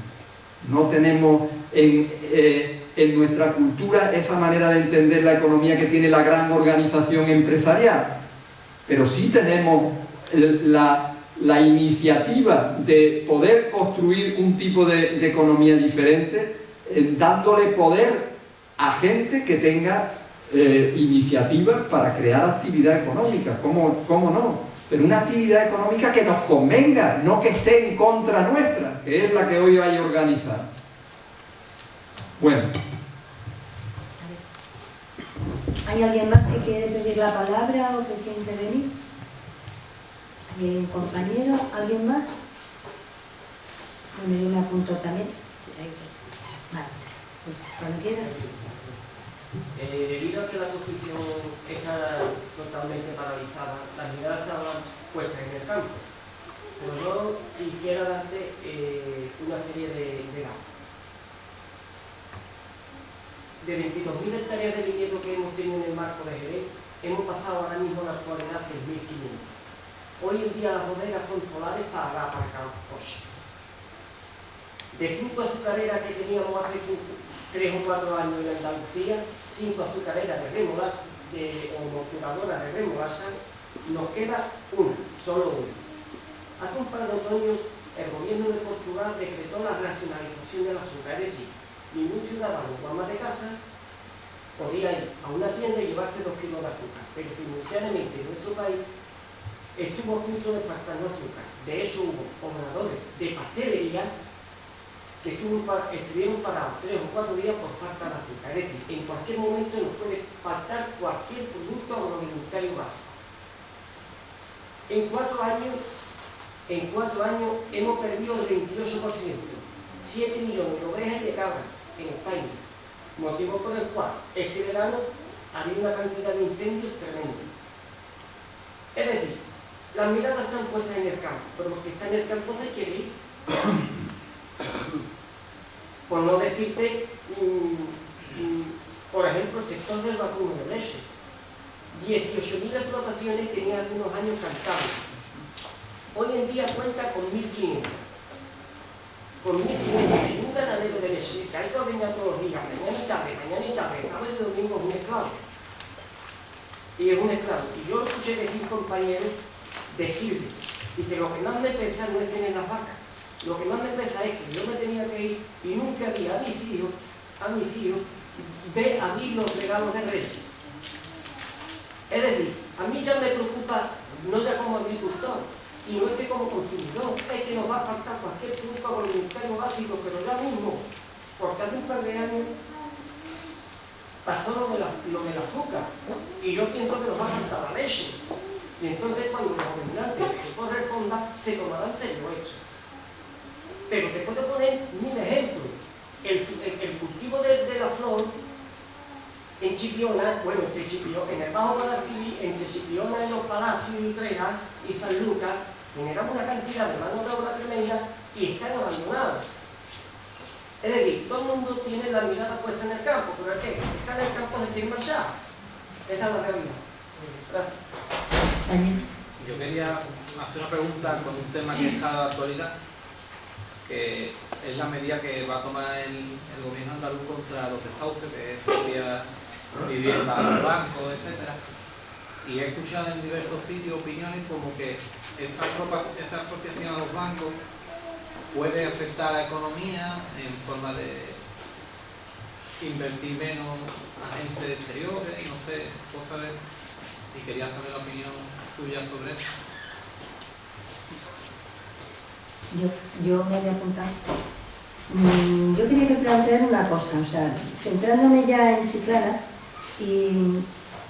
Speaker 10: No tenemos en nuestra cultura esa manera de entender la economía que tiene la gran organización empresarial, pero sí tenemos la iniciativa de poder construir un tipo de economía diferente, dándole poder a gente que tenga iniciativa para crear actividad económica. ¿Cómo no? Pero una actividad económica que nos convenga, no que esté en contra nuestra, que es la que hoy hay organizada. Bueno.
Speaker 2: ¿Hay alguien más que quiere pedir la palabra o que quiere intervenir? ¿Hay un compañero? ¿Alguien más? Bueno, yo me apunto también. Vale, pues cuando quieras.
Speaker 11: Debido a que la construcción está totalmente paralizada, las miradas estaban puestas en el campo. Pero yo quisiera darte una serie de datos. De 22.000 hectáreas de viñedo que hemos tenido en el marco de Jerez, hemos pasado ahora mismo en la actualidad 6.500. Hoy en día las bodegas son solares para aparcar coches. De 5 azucareras que teníamos hace 3 o 4 años en Andalucía, 5 azucareras de remolacha, o motivadoras de remolacha, nos queda solo una. Hace un par de otoños, el gobierno de Portugal decretó la racionalización del azúcar, es decir, ningún ciudadano o ama de casa podía ir a una tienda y llevarse 2 kilos de azúcar, pero simultáneamente en nuestro país estuvo a punto de faltarnos azúcar. De eso hubo obradores de pastelería que estuvieron parados 3 o 4 días por falta de azúcar. Es decir, en cualquier momento nos puede faltar cualquier producto agroalimentario básico. En 4 años hemos perdido el 28%, 7 millones de ovejas y de cabras en España, motivo por el cual este verano ha habido una cantidad de incendios tremenda. Es decir, las miradas están puestas en el campo, pero lo que está en el campo se quiere ir. Por no decirte, por ejemplo, el sector del vacuno de leche. 18.000 explotaciones tenía hace unos años Cantabria. Hoy en día cuenta con 1.500. Con 1.500 en un ganadero de leche que hay que ordeñar todos los días, mañana y tarde, sábado y domingo, es un esclavo. Y es un esclavo. Y yo lo escuché decir compañeros decirle, dice, lo que no han de pensar no es tener las vacas, Lo que más me pesa es que yo me tenía que ir y nunca vi a mis hijos abrir los regalos de Reyes. Es decir, a mí ya me preocupa, no ya como agricultor, y no es que como consumidor, es que nos va a faltar cualquier producto agroalimentario básico, pero ya mismo, porque hace un par de años pasó lo del azúcar, ¿no? Y yo pienso que nos va a faltar la leche. Y entonces cuando los gobernantes se correspondan, se tomarán serio eso. Pero te puedo poner 1000 ejemplos. El cultivo de la flor en Chipiona, bueno, en el Bajo Guadalquivir, entre Chipiona y los Palacios y Utrera y San Lucas, generamos una cantidad de mano de obra tremenda y están abandonados. Es decir, todo el mundo tiene la mirada puesta en el campo, pero es que está en el campo de ir marchado. Esa es la realidad. Gracias.
Speaker 12: Yo quería hacer una pregunta con un tema que está de actualidad, que es la medida que va a tomar el gobierno andaluz contra los desahucios, que es propia vivienda a los bancos, etc. Y he escuchado en diversos sitios opiniones como que esa expropiación a los bancos puede afectar a la economía en forma de invertir menos agentes exteriores, no sé, cosas de... Y quería saber la opinión tuya sobre eso.
Speaker 2: Yo me voy a apuntar. Yo quería plantear una cosa, o sea, centrándome ya en Chiclana y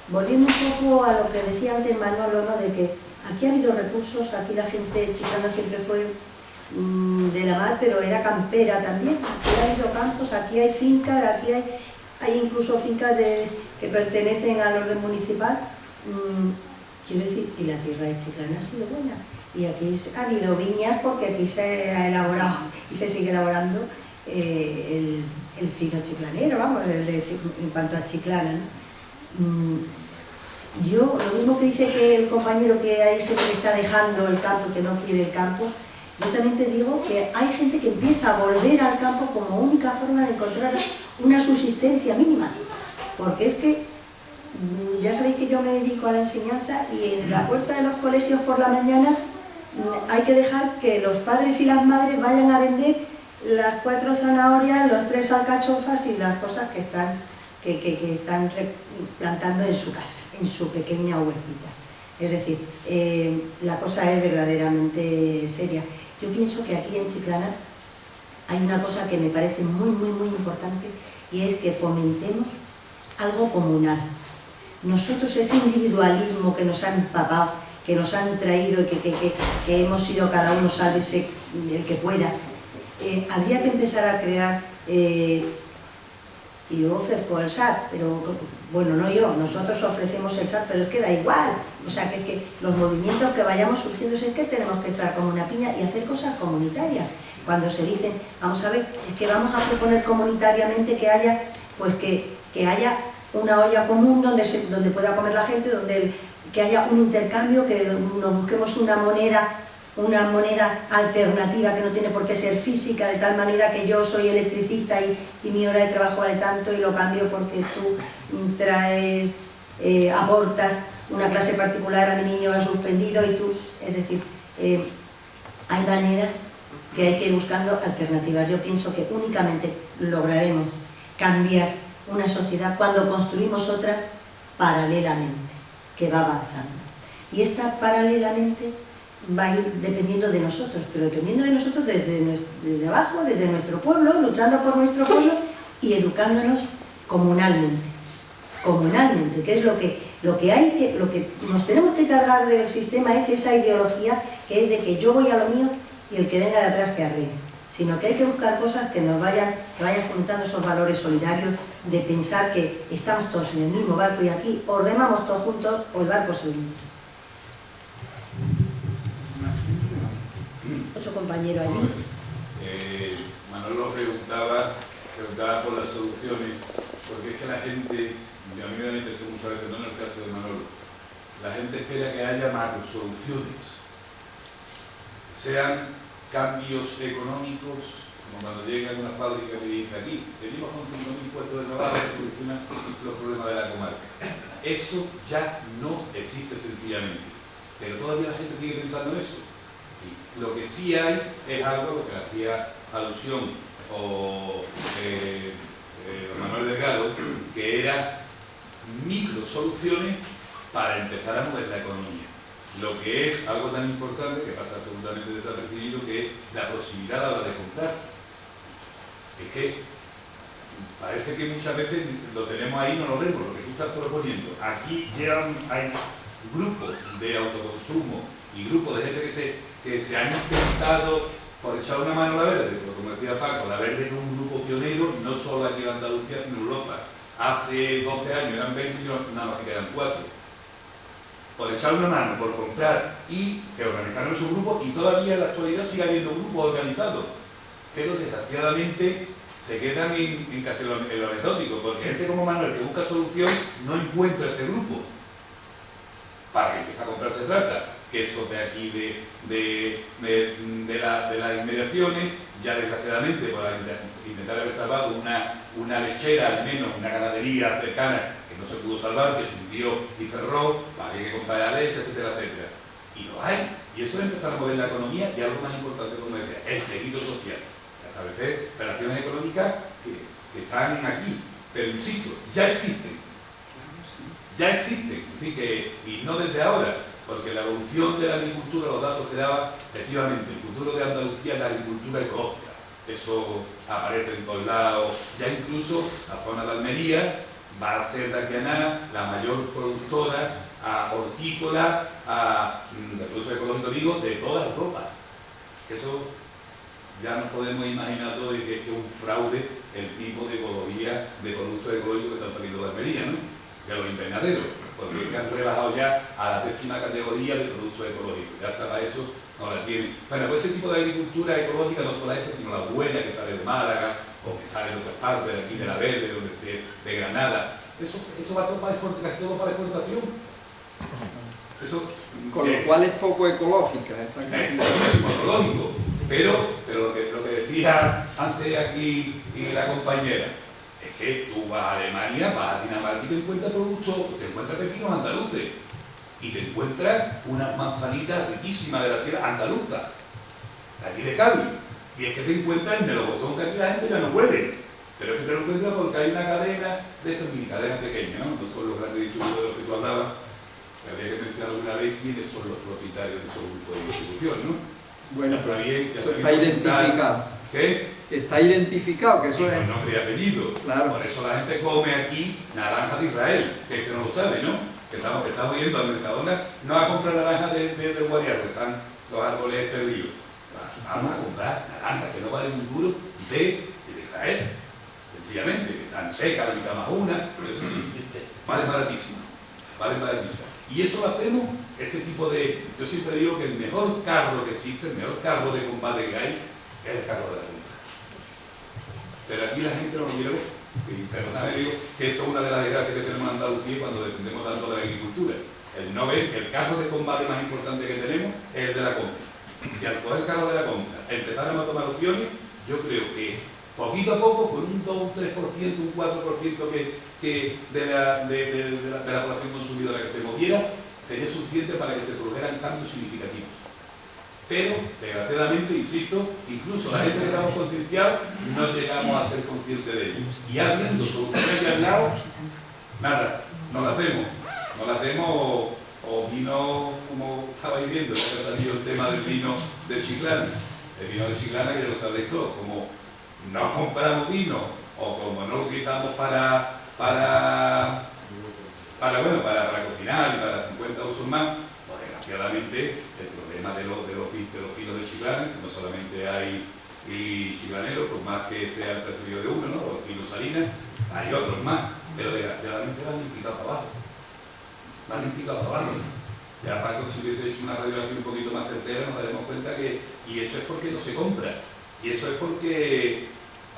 Speaker 2: volviendo un poco a lo que decía antes Manolo, ¿no? De que aquí ha habido recursos, aquí la gente chiclana siempre fue de la mar, pero era campera también. Aquí ha habido campos, aquí hay fincas, aquí hay incluso fincas que pertenecen al orden municipal. Quiero decir, y la tierra de Chiclana ha sido buena. Y aquí ha habido viñas porque aquí se ha elaborado y se sigue elaborando el fino chiclanero, vamos, en cuanto a Chiclana, ¿no? Yo, lo mismo que dice que el compañero, que hay gente que está dejando el campo, que no quiere el campo, yo también te digo que hay gente que empieza a volver al campo como única forma de encontrar una subsistencia mínima, porque es que ya sabéis que yo me dedico a la enseñanza y en la puerta de los colegios por la mañana hay que dejar que los padres y las madres vayan a vender las 4 zanahorias, los 3 alcachofas y las cosas que están plantando en su casa, en su pequeña huertita. Es decir, la cosa es verdaderamente seria. Yo pienso que aquí en Chiclana hay una cosa que me parece muy, muy, muy importante, y es que fomentemos algo comunal. Nosotros, ese individualismo que nos han empapado, que nos han traído y que hemos sido cada uno, sálvese el que pueda, habría que empezar a crear, y yo ofrezco el SAT, pero bueno, no yo, nosotros ofrecemos el SAT, pero es que da igual, o sea, que es que los movimientos que vayamos surgiendo es que tenemos que estar como una piña y hacer cosas comunitarias. Cuando se dicen, vamos a ver, es que vamos a proponer comunitariamente que haya, pues que haya una olla común donde pueda comer la gente, que haya un intercambio, que nos busquemos una moneda alternativa que no tiene por qué ser física, de tal manera que yo soy electricista y mi hora de trabajo vale tanto y lo cambio porque tú traes, aportas una clase particular a mi niño que ha suspendido y tú, es decir, hay maneras que hay que ir buscando alternativas. Yo pienso que únicamente lograremos cambiar una sociedad cuando construimos otra paralelamente, que va avanzando. Y esta paralelamente va a ir dependiendo de nosotros, pero dependiendo de nosotros desde abajo, desde nuestro pueblo, luchando por nuestro pueblo y educándonos comunalmente, que es lo que nos tenemos que cargar del sistema, es esa ideología que es de que yo voy a lo mío y el que venga de atrás que arríe, sino que hay que buscar cosas que vayan fomentando esos valores solidarios, de pensar que estamos todos en el mismo barco y aquí o remamos todos juntos o el barco se hunde. Otro compañero allí.
Speaker 13: Manolo preguntaba por las soluciones, porque es que la gente, y a mí me da la impresión muchas veces, no en el caso de Manolo, la gente espera que haya macro soluciones, sean cambios económicos, como cuando llega a una fábrica que dice aquí, venimos con 5.000 puestos de trabajo que solucionan los problemas de la comarca. Eso ya no existe sencillamente, pero todavía la gente sigue pensando en eso. Y lo que sí hay es algo a lo que hacía alusión Manuel Delgado, que era micro soluciones para empezar a mover la economía. Lo que es algo tan importante que pasa absolutamente desapercibido, que es la proximidad a la hora de comprar. Es que parece que muchas veces lo tenemos ahí y no lo vemos, lo que tú estás proponiendo. Aquí hay grupos de autoconsumo y grupos de gente que se han intentado, por echar una mano a la verde, porque como decía Paco, la verde es un grupo pionero, no solo aquí en Andalucía, sino en Europa. Hace 12 años eran 20 y nada más que quedan 4. Por echar una mano, por comprar, y se organizaron esos grupos, y todavía en la actualidad sigue habiendo grupos organizados, pero desgraciadamente se quedan en casi lo anecdótico, porque gente como Manuel, que busca solución, no encuentra ese grupo para que empiece a comprar. Se trata quesos de aquí, de las inmediaciones, ya desgraciadamente por intentar haber salvado una lechera, al menos una ganadería cercana, que no se pudo salvar, que se hundió y cerró, había que comprar la leche, etcétera, etcétera. Y lo hay, y eso es empezar a mover la economía, y algo más importante, como decía, el tejido social. Establecer relaciones económicas que están aquí, pero insisto, ya existen. Ya existen, y no desde ahora, porque la evolución de la agricultura, los datos que daba, efectivamente, el futuro de Andalucía es la agricultura ecológica. Eso aparece en todos lados, ya incluso la zona de Almería va a ser de aquí a nada la mayor productora hortícola, de productos ecológicos, digo, de toda Europa. Eso ya nos podemos imaginar todo de que es un fraude el tipo de ecología, de productos ecológicos que están saliendo de Almería, ¿no? De los invernaderos, porque han rebajado ya a la 10ª categoría de productos ecológicos. Ya hasta para eso no la tienen. Bueno, pues ese tipo de agricultura ecológica no solo esa, sino la buena que sale de Málaga, o que sale de otras partes, de aquí de La Verde, de Granada. Eso va todo para exportación. Eso,
Speaker 10: con lo cual es poco ecológica esa
Speaker 13: es poquísimo ecológico. Pero lo que decía antes aquí la compañera, es que tú vas a Alemania, vas a Dinamarca y te encuentras productos, te encuentras pepinos andaluces y te encuentras unas manzanitas riquísimas de la tierra andaluza, de aquí de Cádiz. Y es que te encuentras el melocotón, que aquí la gente ya no huele, pero es que te lo encuentras porque hay una cadena de estas mini cadenas pequeñas, ¿no? No son los grandes distribuidores de los que tú hablabas, que habría que mencionar alguna vez quiénes son los propietarios de esos grupos de distribución, ¿no?
Speaker 10: Bueno,
Speaker 13: ya
Speaker 10: está identificado.
Speaker 13: ¿Qué?
Speaker 10: Está identificado, que eso es...
Speaker 13: con nombre y apellido.
Speaker 10: Claro.
Speaker 13: Por eso la gente come aquí naranja de Israel, que es que no lo sabe, ¿no? Que estamos yendo al Mercadona, no a comprar naranjas de Guadiaro, que están los árboles perdidos. Vamos a comprar naranjas que no valen un duro de Israel. Sencillamente, que están secas, la mitad más una, pero eso sí, valen baratísimo. Valen baratísimo. Y eso lo hacemos, ese tipo de... Yo siempre digo que el mejor carro que existe, el mejor carro de combate que hay, es el carro de la compra. Pero aquí la gente no lo quiere ver. Y perdóname, digo que eso es una de las desgracias que tenemos en Andalucía cuando dependemos tanto de la agricultura. El no ver que el carro de combate más importante que tenemos es el de la compra. Si al coger el carro de la compra empezáramos a tomar opciones, yo creo que poquito a poco, con un 2, un 3%, un 4% de la población consumidora que se moviera, sería suficiente para que se produjeran cambios significativos. Pero, desgraciadamente, insisto, incluso la gente que estamos concienciados no llegamos a ser conscientes de ello. Y habiendo soluciones de al lado, nada, no la hacemos. No la hacemos, o vino, como estabais viendo, ya que ha salido el tema del vino de Chiclana. El vino de Chiclana, que ya lo sabéis todos, como no compramos vino, o como no lo utilizamos para cocinar y para 50 usos más, pues desgraciadamente el problema de los vinos de Chiclana, que no solamente hay chiclaneros, por más que sea el preferido de uno, ¿no? Los vinos Salinas, hay otros más, pero desgraciadamente van implicados para abajo. Van implicados para abajo. Ya Paco, si hubiese hecho una radiografía un poquito más certera, nos daremos cuenta que, y eso es porque no se compra, y eso es porque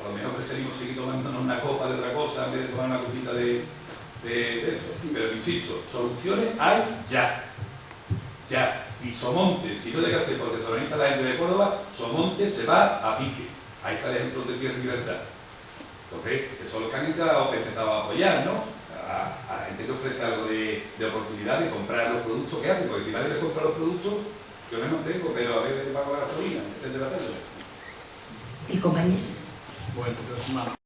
Speaker 13: a lo mejor preferimos seguir tomándonos una copa de otra cosa en vez de tomar una copita de eso. Pero insisto, soluciones hay ya. Ya. Y Somonte, si no llega a ser porque se organiza la gente de Córdoba, Somonte se va a pique. Ahí está el ejemplo de Tierra y Libertad. Entonces, eso es lo que han empezado a apoyar, ¿no? A la gente que ofrece algo de oportunidad de comprar los productos que hacen, porque si nadie le compra los productos, Yo me mantengo, pero a veces pago la gasolina, etcétera, etcétera.
Speaker 2: ¿El compañero?
Speaker 7: Bueno, pues,